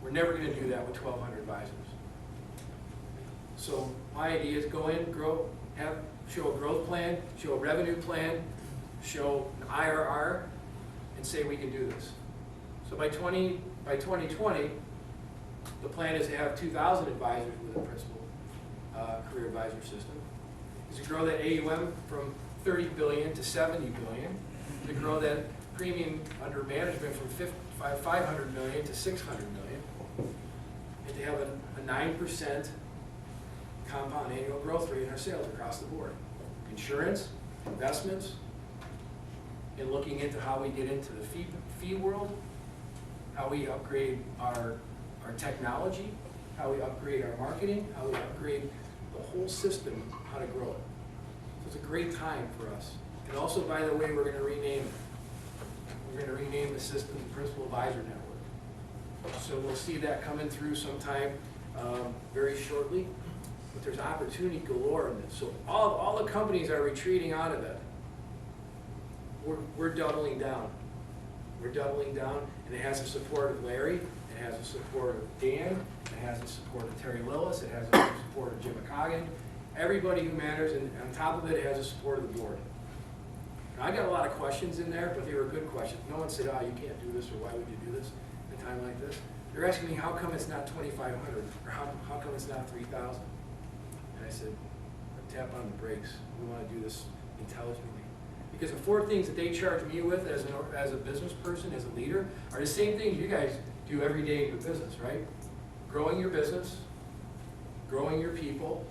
We're never going to do that with 1,200 advisors. So my idea is go in, grow, show a growth plan, show a revenue plan, show an IRR, and say we can do this. So by 2020, the plan is to have 2,000 advisors with a Principal career advisor system. Is to grow that AUM from 30 billion to 70 billion, to grow that premium under management from 500 million to 600 million, and to have a 9% compound annual growth rate in our sales across the board. Insurance, investments, and looking into how we get into the fee world, how we upgrade our technology, how we upgrade our marketing, how we upgrade the whole system, how to grow it. So it's a great time for us. And also, by the way, we're going to rename it. We're going to rename the system the Principal Advisor Network. So we'll see that coming through sometime very shortly. But there's opportunity galore in this. So all the companies are retreating out of it. We're doubling down. We're doubling down, and it has the support of Larry, it has the support of Dan, it has the support of Terry Lillis, it has the support of Jim McCoggin, everybody who matters, and on top of it, it has the support of the board. Now, I got a lot of questions in there, but they were good questions. No one said, oh, you can't do this, or why would you do this at a time like this? They're asking me, how come it's not 2,500, or how come it's not 3,000? And I said, tap on the brakes. We want to do this intelligently. Because the 4 things that they charge me with as a business person, as a leader, are the same things you guys do every day in your business, right? Growing your business, growing your people,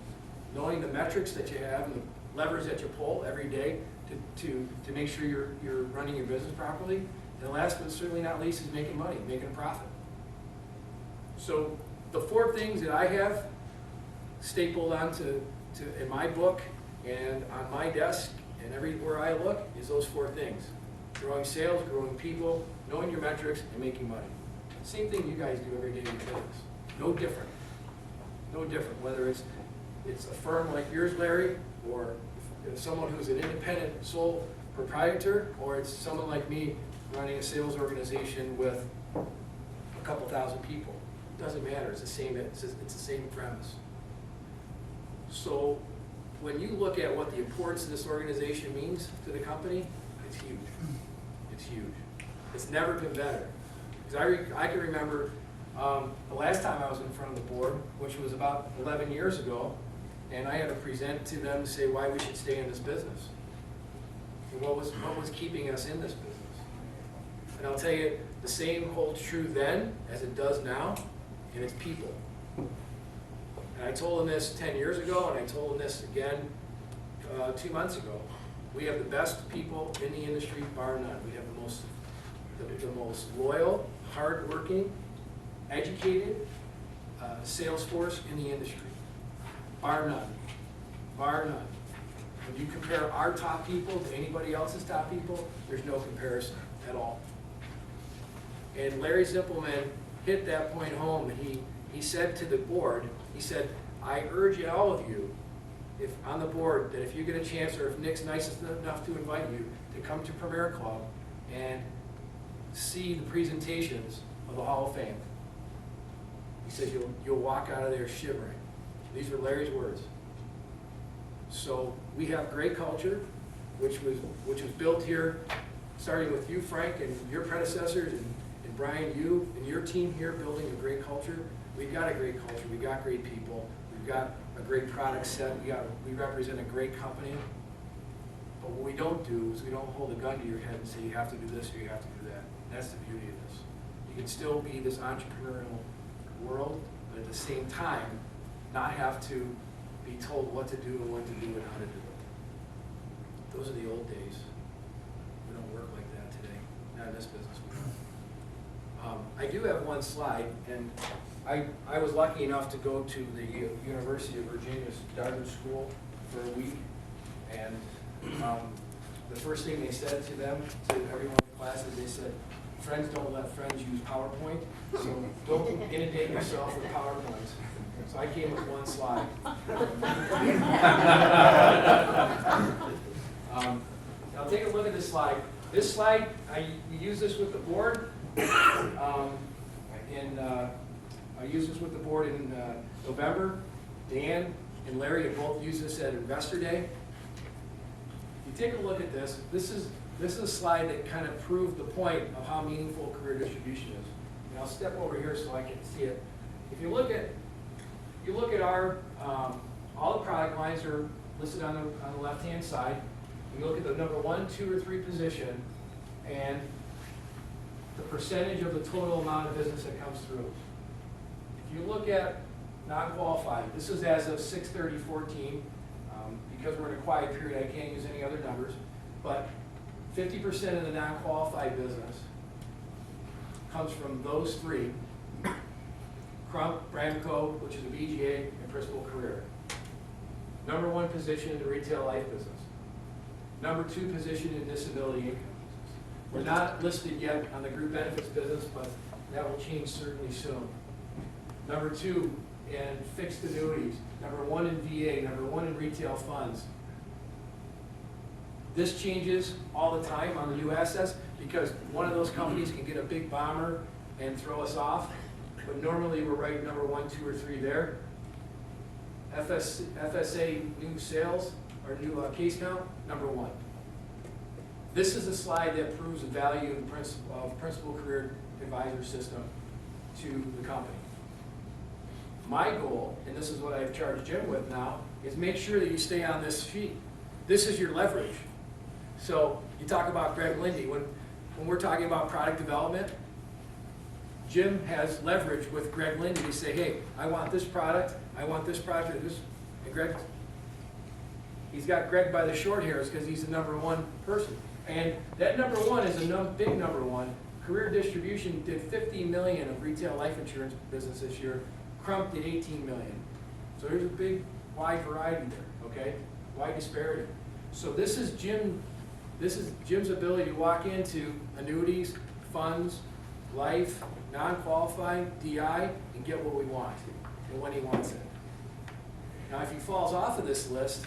knowing the metrics that you have and the levers that you pull every day to make sure you're running your business properly. And last but certainly not least is making money, making a profit. So the 4 things that I have stapled onto in my book and on my desk and everywhere I look is those 4 things. Growing sales, growing people, knowing your metrics, and making money. Same thing you guys do every day in your business. No different. No different. Whether it's a firm like yours, Larry, or someone who's an independent sole proprietor, or it's someone like me running a sales organization with a couple thousand people. It doesn't matter. It's the same premise. So when you look at what the importance of this organization means to the company, it's huge. It's huge. It's never been better. Because I can remember the last time I was in front of the board, which was about 11 years ago, and I had to present to them to say why we should stay in this business. And what was keeping us in this business. And I'll tell you, the same holds true then as it does now, and it's people. And I told them this 10 years ago, and I told them this again 2 months ago. We have the best people in the industry, bar none. We have the most loyal, hardworking, educated sales force in the industry, bar none. Bar none. When you compare our top people to anybody else's top people, there's no comparison at all. And Larry Zippelman hit that point home, and he said to the board, he said, I urge all of you, if on the board, that if you get a chance, or if Nick's nice enough to invite you, to come to Premier Club and see the presentations of the Hall of Fame. He says you'll walk out of there shivering. These are Larry's words. So we have great culture, which was built here, starting with you, Frank, and your predecessors, and Brian, you and your team here building a great culture. We've got a great culture. We've got great people. We've got a great product set. We represent a great company. But what we don't do is we don't hold a gun to your head and say you have to do this or you have to do that. That's the beauty of this. You can still be this entrepreneurial world, but at the same time, not have to be told what to do and when to do and how to do it. Those are the old days. We don't work like that today. Not in this business. I do have one slide, and I was lucky enough to go to the University of Virginia's Darden School for a week, and the first thing they said to them, to everyone in the class, is they said, friends don't let friends use PowerPoint, so don't inundate yourself with PowerPoints. So I came with one slide. Now take a look at this slide. This slide, we use this with the board. I used this with the board in November. Dan and Larry have both used this at Investor Day. If you take a look at this, this is a slide that kind of proved the point of how meaningful career distribution is. And I'll step over here so I can see it. If you look at our all the product lines are listed on the left-hand side. You look at the number 1, 2, or 3 position, and the percentage of the total amount of business that comes through. If you look at non-qualified, this is as of 6/30/14. Because we're in a quiet period, I can't use any other numbers, but 50% of the non-qualified business comes from those 3: Crump, Bramco, which is a BGA, and Principal Career. Number 1 position in the retail life business. Number 2 position in disability income business. We're not listed yet on the group benefits business, but that will change certainly soon. Number 2 in fixed annuities. Number 1 in VA. Number 1 in retail funds. This changes all the time on the new assets because one of those companies can get a big bomber and throw us off. But normally we're right number 1, 2, or 3 there. FSA new sales or new case count, number 1. This is a slide that proves the value of Principal Career Advisor System to the company. My goal, and this is what I've charged Jim with now, is make sure that you stay on this sheet. This is your leverage. So you talk about Greg Lindy. When we're talking about product development, Jim has leverage with Greg Lindy to say, hey, I want this product, I want this project, this, and Greg, he's got Greg by the short hairs because he's the number 1 person. And that number 1 is a big number 1. Career Distribution did $50 million of retail life insurance business this year. Crump did $18 million. So there's a big, wide variety there, okay? Wide disparity. So this is Jim's ability to walk into annuities, funds, life, non-qualifying, DI, and get what we want, and when he wants it. Now, if he falls off of this list,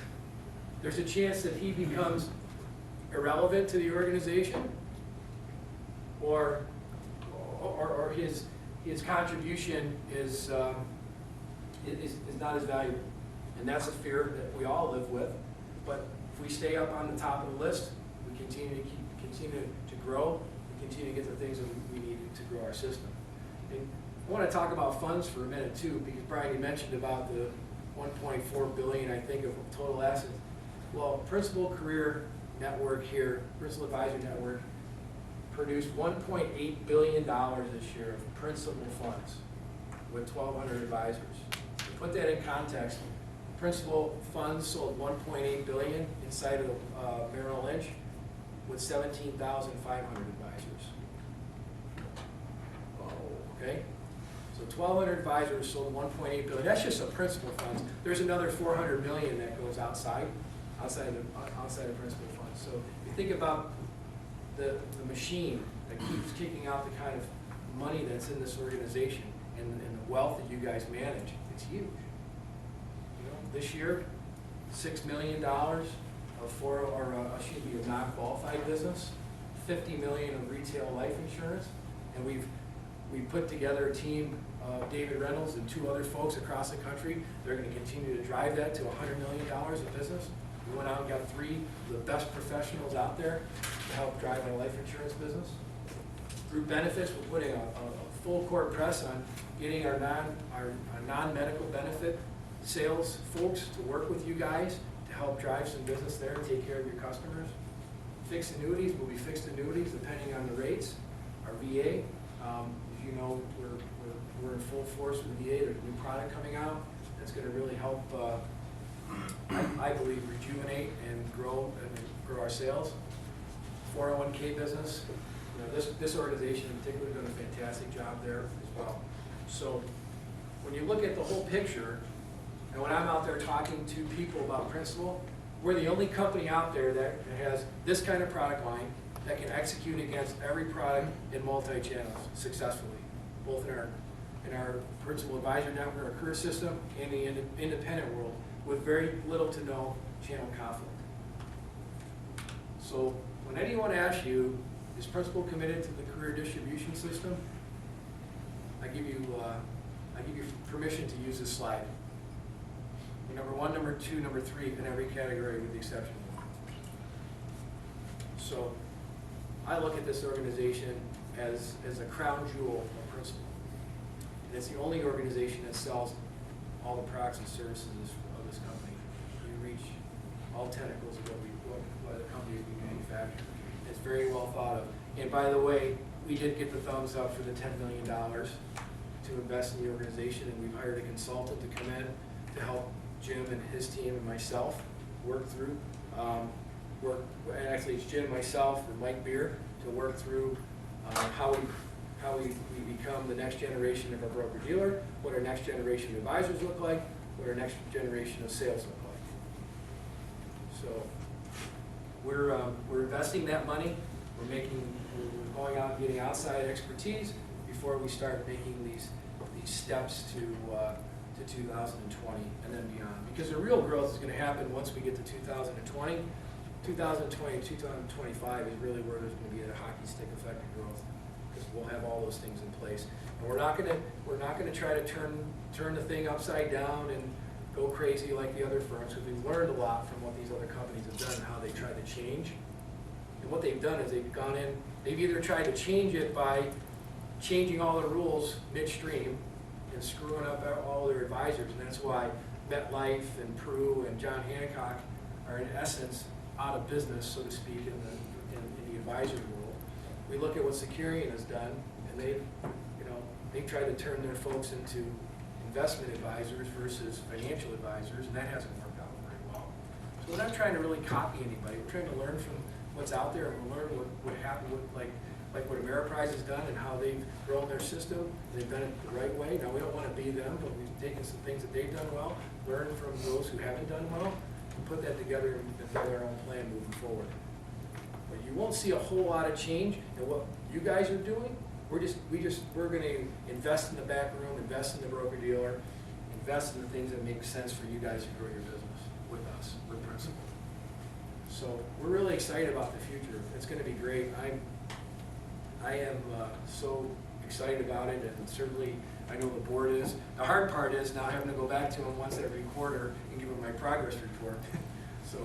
there's a chance that he becomes irrelevant to the organization, or his contribution is not as valuable. And that's a fear that we all live with. But if we stay up on the top of the list, we continue to grow, we continue to get the things that we need to grow our system. And I want to talk about funds for a minute too, because Brian, you mentioned about the $1.4 billion, I think, of total assets. Well, Principal Career Network here, Principal Advisor Network, produced $1.8 billion this year of principal funds with 1,200 advisors. To put that in context, Principal funds sold $1.8 billion inside of Merrill Lynch with 17,500 advisors. Okay? So 1,200 advisors sold $1.8 billion. That's just a principal funds. There's another $400 million that goes outside of principal funds. So if you think about the machine that keeps kicking out the kind of money that's in this organization and the wealth that you guys manage, it's huge. You know, this year, $6 million of non-qualified business, $50 million of retail life insurance, and we put together a team, David Reynolds and 2 other folks across the country. They're going to continue to drive that to $100 million of business. We went out and got 3 of the best professionals out there to help drive our life insurance business. Group benefits, we're putting a full court press on getting our non-medical benefit sales folks to work with you guys to help drive some business there and take care of your customers. Fixed annuities will be fixed annuities depending on the rates. Our VA, as you know, we're in full force with VA. There's a new product coming out that's going to really help, I believe, rejuvenate and grow our sales. 401k business, you know, this organization in particular done a fantastic job there as well. So when you look at the whole picture, and when I'm out there talking to people about Principal, we're the only company out there that has this kind of product line that can execute against every product in multi-channels successfully, both in our Principal Advisor Network, our career system, and the independent world, with very little to no channel conflict. So when anyone asks you, is Principal committed to the career distribution system? I give you permission to use this slide. Number 1, number 2, number 3 in every category with the exception of 1. So I look at this organization as a crown jewel of Principal. And it's the only organization that sells all the products and services of this company. We reach all tentacles of what the company we manufacture. It's very well thought of. And by the way, we did get the thumbs up for the $10 million to invest in the organization, and we've hired a consultant to come in to help Jim and his team and myself work through. Actually, it's Jim, myself, and Mike Beer to work through how we become the next generation of our broker-dealer, what our next generation of advisors look like, what our next generation of sales look like. So we're investing that money. We're going out and getting outside expertise before we start making these steps to 2020 and then beyond. Because the real growth is going to happen once we get to 2020. 2020 and 2025 is really where there's going to be a hockey stick effect of growth, because we'll have all those things in place. And we're not going to try to turn the thing upside down and go crazy like the other firms, because we've learned a lot from what these other companies have done and how they tried to change. And what they've done is they've gone in, they've either tried to change it by changing all the rules midstream and screwing up all their advisors, and that's why MetLife and Pru and John Hancock are in essence out of business, so to speak, in the advisory world. We look at what Securian has done, and they've tried to turn their folks into investment advisors versus financial advisors, and that hasn't worked out very well. So we're not trying to really copy anybody. We're trying to learn from what's out there, and we're learning what happened with like what Ameriprise has done and how they've grown their system. They've done it the right way. Now, we don't want to be them, but we've taken some things that they've done well, learned from those who haven't done well, and put that together and build our own plan moving forward. But you won't see a whole lot of change in what you guys are doing. We're going to invest in the back room, invest in the broker dealer, invest in the things that make sense for you guys to grow your business with us, with Principal. So we're really excited about the future. It's going to be great. I am so excited about it, and certainly I know the board is. The hard part is now having to go back to them once every quarter and give them my progress report. So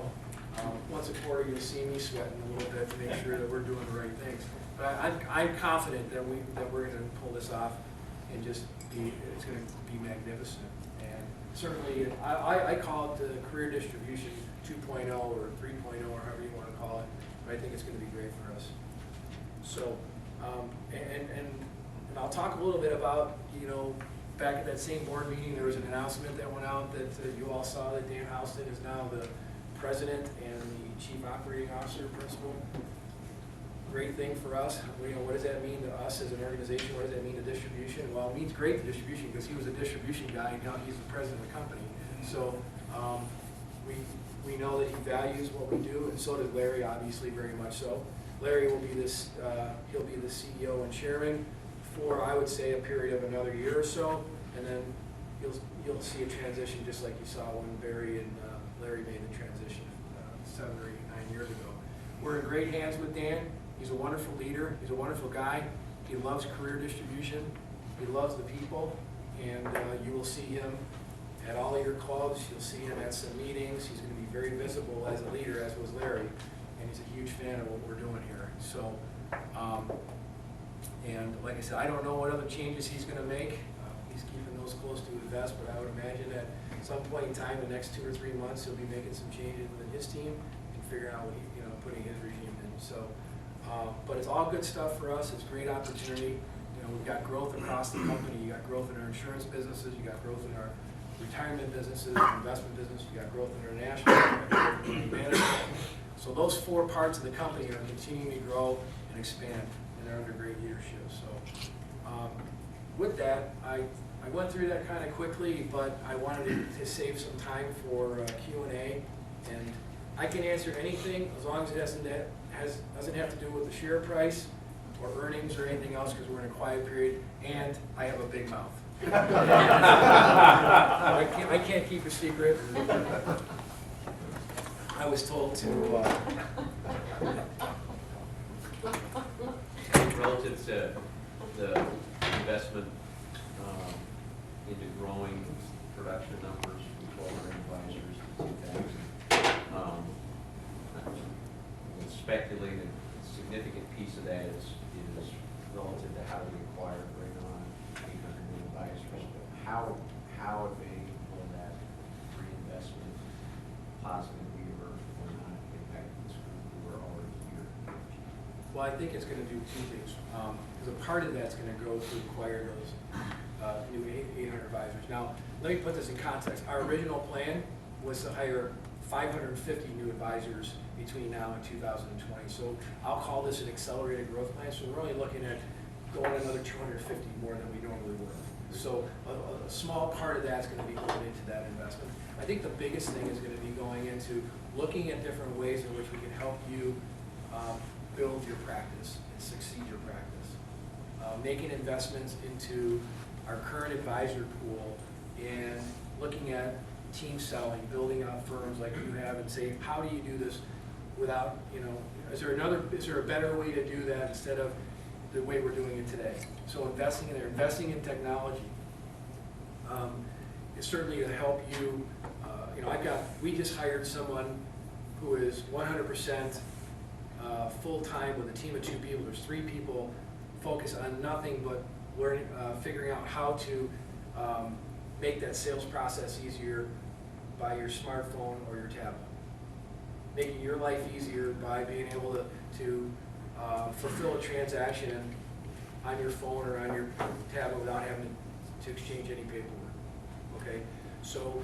once a quarter, you'll see me sweating a little bit to make sure that we're doing the right things. But I'm confident that we're going to pull this off and just it's going to be magnificent. And certainly, I call it the career distribution 2.0 or 3.0 or however you want to call it. But I think it's going to be great for us. So, and I'll talk a little bit about, back at that same board meeting, there was an announcement that went out that you all saw that Dan Houston is now the president and the chief operating officer principal. Great thing for us. What does that mean to us as an organization? What does that mean to distribution? Well, it means great to distribution because he was a distribution guy and now he's the president of the company. So we know that he values what we do, and so does Larry, obviously, very much so. Larry will be he'll be the CEO and chairman for, I would say, a period of another year or so, and then you'll see a transition just like you saw when Barry and Larry made the transition 7 or 8, 9 years ago. We're in great hands with Dan. He's a wonderful leader. He's a wonderful guy. He loves career distribution. He loves the people, and you will see him at all of your clubs. You'll see him at some meetings. He's going to be very visible as a leader, as was Larry, and he's a huge fan of what we're doing here. So, and like I said, I don't know what other changes he's going to make. He's keeping those close to his vest, but I would imagine that at some point in time, the next 2 or 3 months, he'll be making some changes within his team and figuring out what putting his regime in. So, but it's all good stuff for us. It's a great opportunity. We've got growth across the company. You got growth in our insurance businesses. You got growth in our retirement businesses, investment business. You got growth in international. You got growth in money management. So those 4 parts of the company are continuing to grow and expand, and they're under great leadership. So with that, I went through that kind of quickly, but I wanted to save some time for Q&A, and I can answer anything as long as it doesn't have to do with the share price or earnings or anything else, because we're in a quiet period, and I have a big mouth. I can't keep a secret. I was told to. Relative to the investment into growing production numbers from 1,200 advisors to 2,000, speculated a significant piece of that is relative to how we acquire and bring on 800 new advisors. How if any will that reinvestment positively or not impact this group who are already here? Well, I think it's going to do 2 things. Because a part of that's going to go to acquire those new 800 advisors. Now, let me put this in context. Our original plan was to hire 550 new advisors between now and 2020. So I'll call this an accelerated growth plan. So we're only looking at going another 250 more than we normally would. So a small part of that's going to be going into that investment. I think the biggest thing is going to be going into looking at different ways in which we can help you build your practice and succeed your practice. Making investments into our current advisor pool and looking at team selling, building out firms like you have, and say, how do you do this without, is there a better way to do that instead of the way we're doing it today? So investing in there, investing in technology. it's certainly to help you. We just hired someone who is 100% full-time with a team of 2 people. There's 3 people focused on nothing but learning, figuring out how to make that sales process easier by your smartphone or your tablet. Making your life easier by being able to fulfill a transaction on your phone or on your tablet without having to exchange any paperwork. Okay, so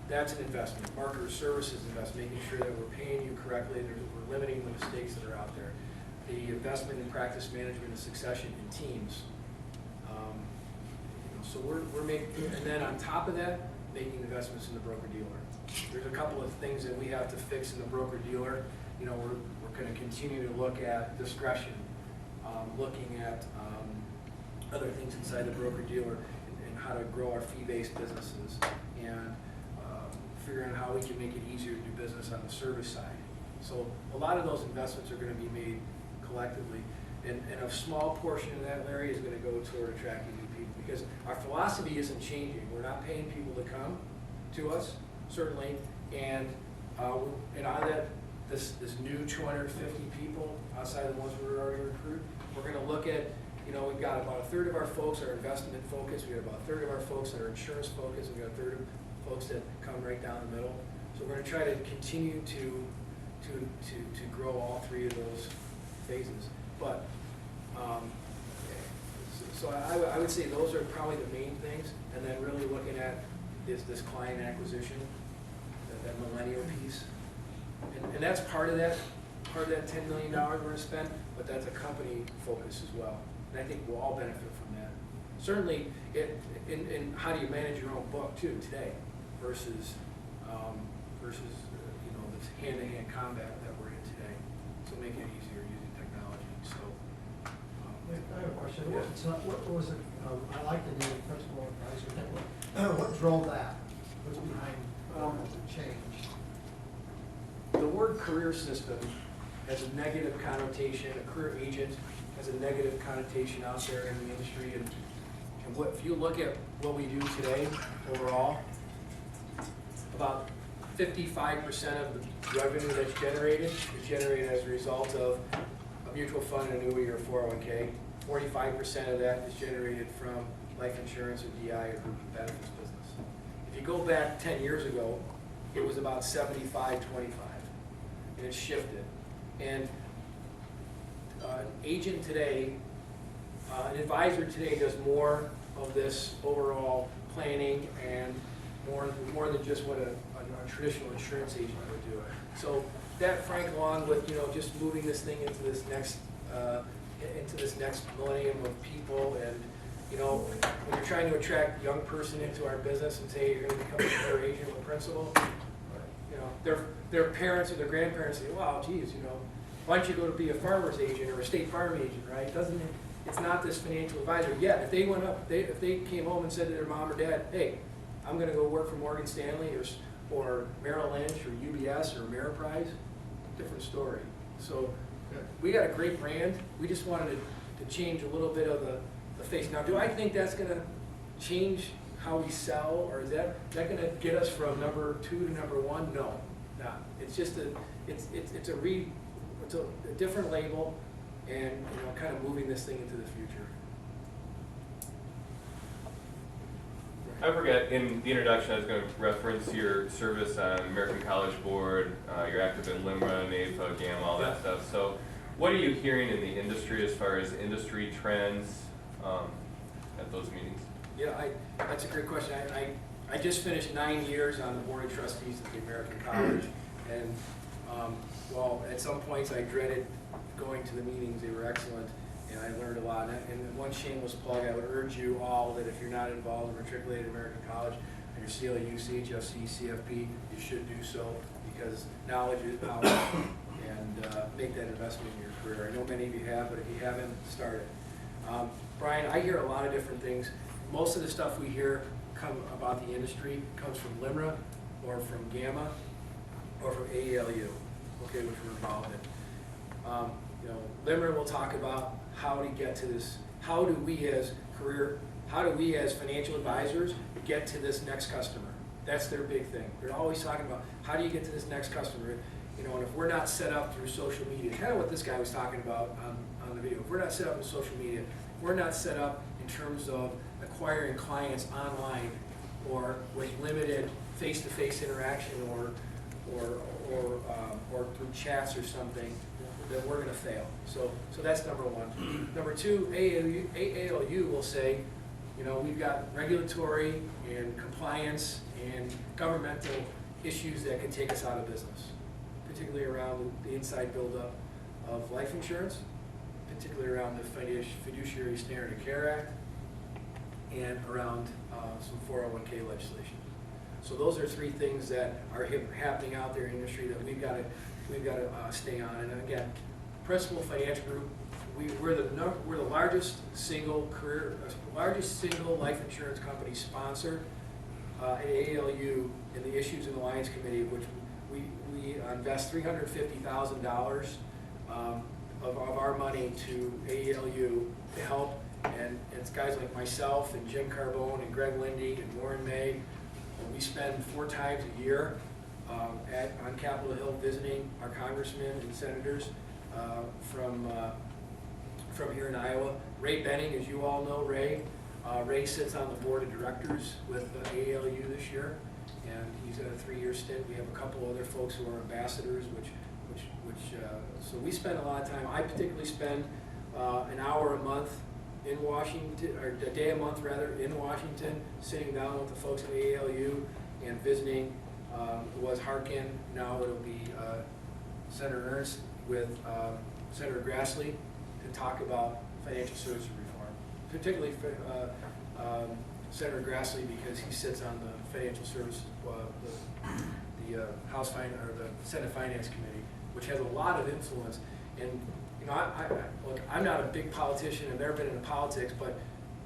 that's an investment. Marketer services investment, making sure that we're paying you correctly, we're limiting the mistakes that are out there. The investment in practice management and succession in teams. So we're making, and then on top of that, making investments in the broker dealer. There's a couple of things that we have to fix in the broker dealer. We're going to continue to look at discretion, looking at other things inside the broker dealer and how to grow our fee-based businesses, and figuring out how we can make it easier to do business on the service side. So a lot of those investments are going to be made collectively, and a small portion of that, Larry, is going to go toward attracting new people, because our philosophy isn't changing. We're not paying people to come to us, certainly, and out of that, this new 250 people outside of the ones we're already recruited, we're going to look at, we've got about a third of our folks are investment focused, we got about a third of our folks that are insurance focused, and we got a third of folks that come right down the middle. So we're going to try to continue to grow all 3 of those phases. But so I would say those are probably the main things, and then really looking at this client acquisition, that millennial piece, and that's part of that $10 million we're going to spend, but that's a company focus as well, and I think we'll all benefit from that. Certainly, in how do you manage your own book too today versus the hand-to-hand combat that we're in today. So making it easier using technology. So I have a question. Yeah. What was it, I like the name principal advisor. What drove that? What's behind the change? the word career system has a negative connotation. A career agent has a negative connotation out there in the industry. And if you look at what we do today overall, about 55% of the revenue that's generated is generated as a result of a mutual fund, an annuity, or 401k. 45% of that is generated from life insurance or DI or group benefits business. If you go back 10 years ago, it was about 75-25, and it's shifted. And an agent today, an advisor today does more of this overall planning and more than just what a traditional insurance agent would do. So that, Frank, along with just moving this thing into this next millennium of people, and when you're trying to attract a young person into our business and say you're going to become a career agent or principal, their parents or their grandparents say, "Wow, geez, why don't you go to be a farmer's agent or a state farm agent, right?" It's not this financial advisor. Yet, if they went up, if they came home and said to their mom or dad, "Hey, I'm going to go work for Morgan Stanley or Merrill Lynch or UBS or Ameriprise," different story. So we got a great brand. We just wanted to change a little bit of the face. Now, do I think that's going to change how we sell, or is that going to get us from number 2 to number 1? No, not. It's just it's a different label, and kind of moving this thing into the future. I forgot, in the introduction, I was going to reference your service on American College Board. You're active in LIMRA, NAPA, GAMA, all that stuff. So what are you hearing in the industry as far as industry trends at those meetings? Yeah, that's a great question. I just finished 9 years on the Board of Trustees at the American College. And while at some points I dreaded going to the meetings, they were excellent. And I learned a lot. And one shameless plug, I would urge you all that if you're not involved in matriculated American College and your CLU, CHFC, CFP, you should do so, because knowledge is power. And make that investment in your career. I know many of you have, but if you haven't, start it. Brian, I hear a lot of different things. Most of the stuff we hear about the industry comes from LIMRA or from GAMA or from AELU, which we're involved in. LIMRA will talk about how to get to this how do we as financial advisors get to this next customer? That's their big thing. They're always talking about, how do you get to this next customer? You know, and if we're not set up through social media, kind of what this guy was talking about on the video, if we're not set up in social media, if we're not set up in terms of acquiring clients online or with limited face-to-face interaction or through chats or something, then we're going to fail. So that's number one. Number two, AALU will say, you know, we've got regulatory and compliance and governmental issues that can take us out of business, particularly around the inside buildup of life insurance, particularly around the Fiduciary Standard of Care Act, and around some 401k legislation. So those are three things that are happening out there in the industry that we've got to stay on. And again, Principal Financial Group, we're the largest single life insurance company sponsor at AALU in the Issues and Alliance Committee, which we invest $350,000 of our money to AALU to help, and it's guys like myself and Jim Carbone and Greg Lindy and Warren May. And we spend 4 times a year on Capitol Hill visiting our congressmen and senators from here in Iowa. Ray Benning, as you all know, Ray sits on the board of directors with AALU this year, and he's at a 3-year stint. We have a couple other folks who are ambassadors, so we spend a lot of time. I particularly spend an hour a month in Washington, or a day a month rather, in Washington, sitting down with the folks at AALU and visiting. It was Harkin, now it'll be Senator Ernst with Senator Grassley to talk about financial services reform, particularly Senator Grassley because he sits on the financial services, the House or the Senate Finance Committee, which has a lot of influence. And you know, look, I'm not a big politician. I've never been into politics, but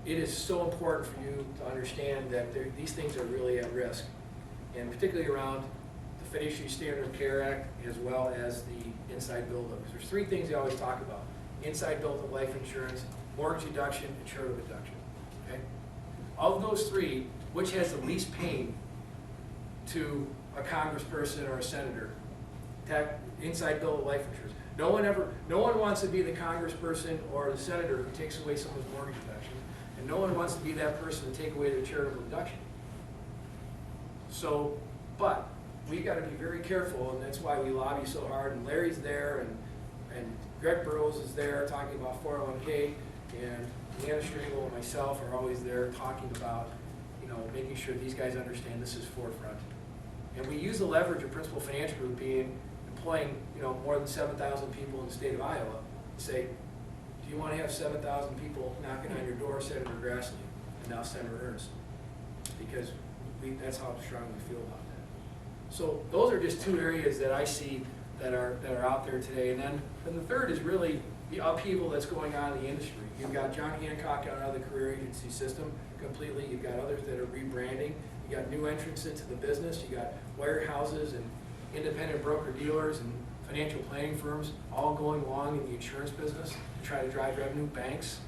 it is so important for you to understand that these things are really at risk, and particularly around the Fiduciary Standard of Care Act as well as the inside buildup. Because there's 3 things they always talk about: inside buildup life insurance, mortgage deduction, and charitable deduction. Okay? Of those 3, which has the least pain to a congressperson or a senator? Inside buildup life insurance. No one wants to be the congressperson or the senator who takes away someone's mortgage deduction, and no one wants to be that person to take away their charitable deduction. So, but we got to be very careful, and that's why we lobby so hard. And Larry's there, and Greg Burrows is there talking about 401k, and Leanna Striegel and myself are always there talking about, you know, making sure these guys understand this is forefront. And we use the leverage of Principal Financial Group employing, you know, more than 7,000 people in the state of Iowa, to say, do you want to have 7,000 people knocking on your door, Senator Grassley, and now Senator Ernst? Because that's how strong we feel about that. So those are just 2 areas that I see that are out there today. And then the third is really the upheaval that's going on in the industry. You've got John Hancock out of the career agency system completely. You've got others that are rebranding. You got new entrants into the business. You got wirehouses and independent broker-dealers and financial planning firms all going along in the insurance business to try to drive revenue. Banks,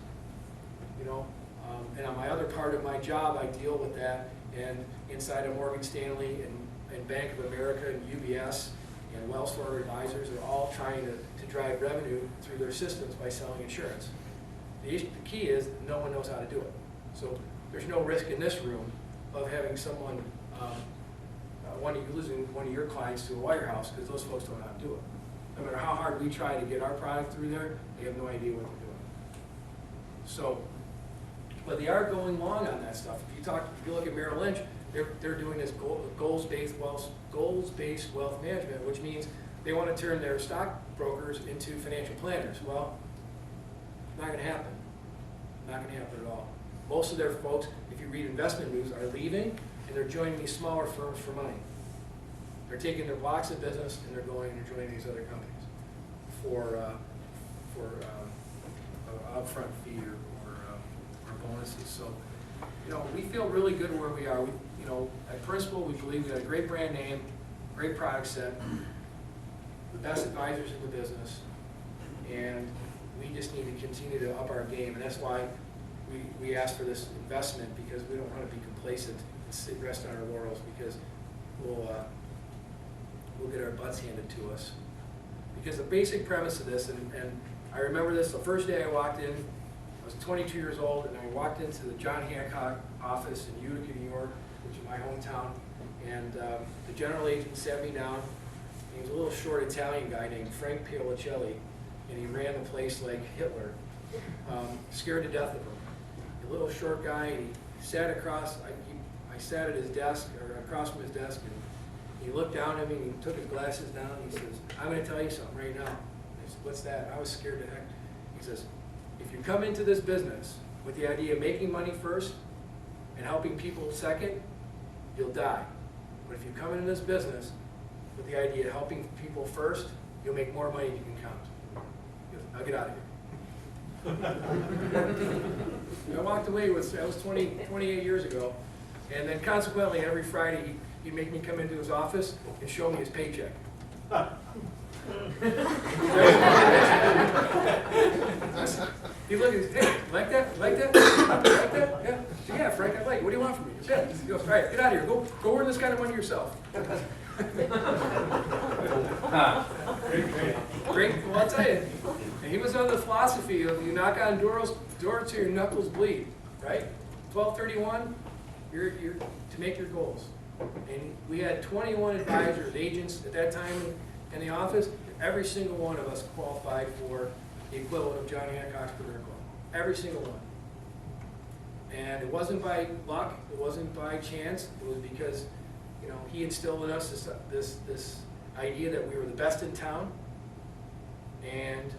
you know, and on my other part of my job, I deal with that. And inside of Morgan Stanley and Bank of America and UBS and Wells Fargo Advisors are all trying to drive revenue through their systems by selling insurance. The key is no one knows how to do it. So there's no risk in this room of having someone, losing one of your clients to a wirehouse, because those folks don't know how to do it. No matter how hard we try to get our product through there, they have no idea what they're doing. So, but they are going long on that stuff. If you look at Merrill Lynch, they're doing this goals-based wealth management, which means they want to turn their stockbrokers into financial planners. Well, not going to happen. Not going to happen at all. Most of their folks, if you read investment news, are leaving, and they're joining these smaller firms for money. They're taking their blocks of business and they're going and joining these other companies for upfront fee or bonuses. So, you know, we feel really good where we are. You know, at Principal, we believe we got a great brand name, great product set, the best advisors in the business, and we just need to continue to up our game, and that's why we asked for this investment, because we don't want to be complacent and rest on our laurels, because we'll get our butts handed to us. Because the basic premise of this, and I remember this the first day I walked in, I was 22 years old, and I walked into the John Hancock office in Utica, New York, which is my hometown, and the general agent sat me down. He was a little short Italian guy named Frank Piolicelli, and he ran the place like Hitler, scared to death of him. A little short guy, and he sat across, I sat at his desk, or across from his desk, and he looked down at me, and he took his glasses down, and he says, "I'm going to tell you something right now." I said, "What's that?" I was scared to heck. He says, "If you come into this business with the idea of making money first and helping people second, you'll die. But if you come into this business with the idea of helping people first, you'll make more money than you can count." He goes, "I'll get out of here." I walked away that was 28 years ago, and then consequently every Friday he'd make me come into his office and show me his paycheck. He looked at hey, like that? Like that? Like that? Yeah. Yeah, Frank, I like it. What do you want from me? Yeah. He goes, "All right, get out of here. Go earn this kind of money yourself." Great. Well, I'll tell you. And he was on the philosophy of you knock on doors till your knuckles bleed, right? 1231, you're to make your goals. And we had 21 advisors, agents at that time in the office. Every single one of us qualified for the equivalent of John Hancock's Career Club. Every single one. And it wasn't by luck. It wasn't by chance. It was because, he instilled in us this idea that we were the best in town, and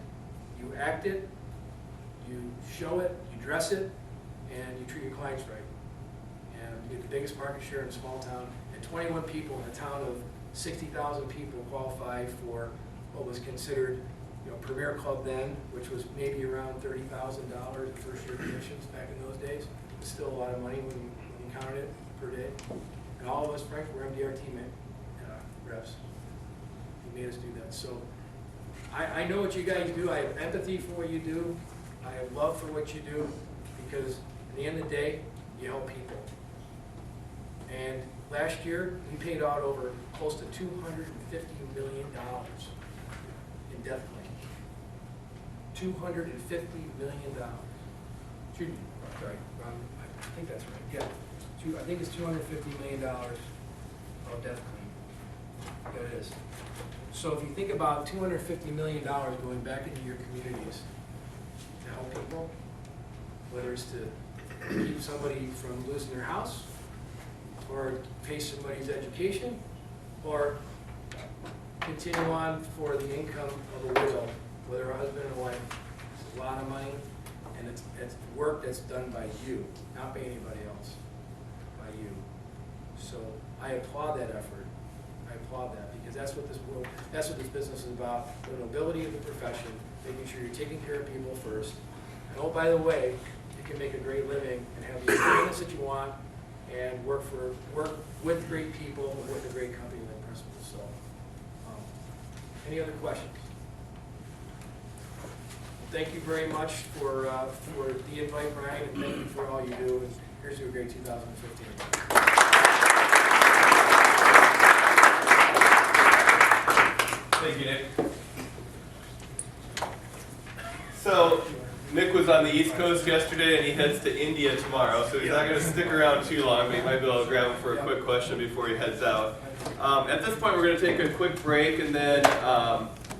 you act it, you show it, you dress it, and you treat your clients right. And you get the biggest market share in a small town, and 21 people in a town of 60,000 people qualified for what was considered, Premier Club then, which was maybe around $30,000 in first-year commissions back in those days. It was still a lot of money when you counted it per day. And all of us, Frank, were MDRT reps. He made us do that. So I know what you guys do. I have empathy for what you do. I have love for what you do, because at the end of the day, you help people. And last year, we paid out over close to $250 million in death claims. $250 million. Excuse me. Sorry, I think that's right. Yeah. I think it's $250 million of death claim. Yeah, it is. So if you think about $250 million going back into your communities to help people, whether it's to keep somebody from losing their house, or pay somebody's education, or continue on for the income of a widow, whether a husband and wife. It's a lot of money, and it's work that's done by you, not by anybody else, by you. So I applaud that effort. I applaud that, because that's what this business is about, the nobility of the profession, making sure you're taking care of people first. And oh, by the way, you can make a great living and have the experience that you want, and work with great people and with a great company like Principal. So, any other questions? Thank you very much for the invite, Brian, and thank you for all you do. And here's to a great 2015. Thank you, Nick. So, Nick was on the East Coast yesterday, and he heads to India tomorrow, so he's not going to stick around too long, but you might be able to grab him for a quick question before he heads out. At this point, we're going to take a quick break, and then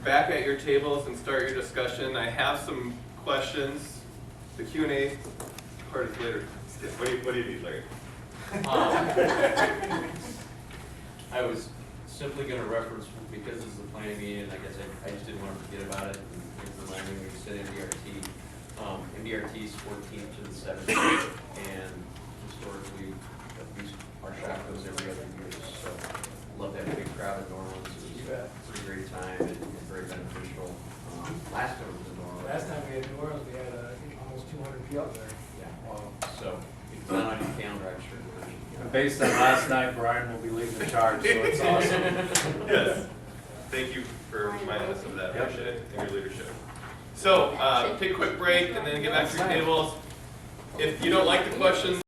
back at your tables and start your discussion. I have some questions. The Q&A part is later. What do you need, Larry? I was simply going to reference, because this is the planning meeting, I guess I just didn't want to forget about it. And remind me when you said MDRT. MDRT is 14th to the 17th, and historically, our shop goes every other year. So, love to have a big crowd in New Orleans. It was a great time and very beneficial. Last time was in New Orleans. Last time we had New Orleans, we had I think almost 200 people there. Yeah. Wow. So, if it's not on your calendar, I'm sure. Based on last night, Brian will be leading the charge, so it's awesome. Yes. Thank you for reminding us of that. Appreciate it, and your leadership. So take a quick break and then get back to your tables. If you don't like the questions,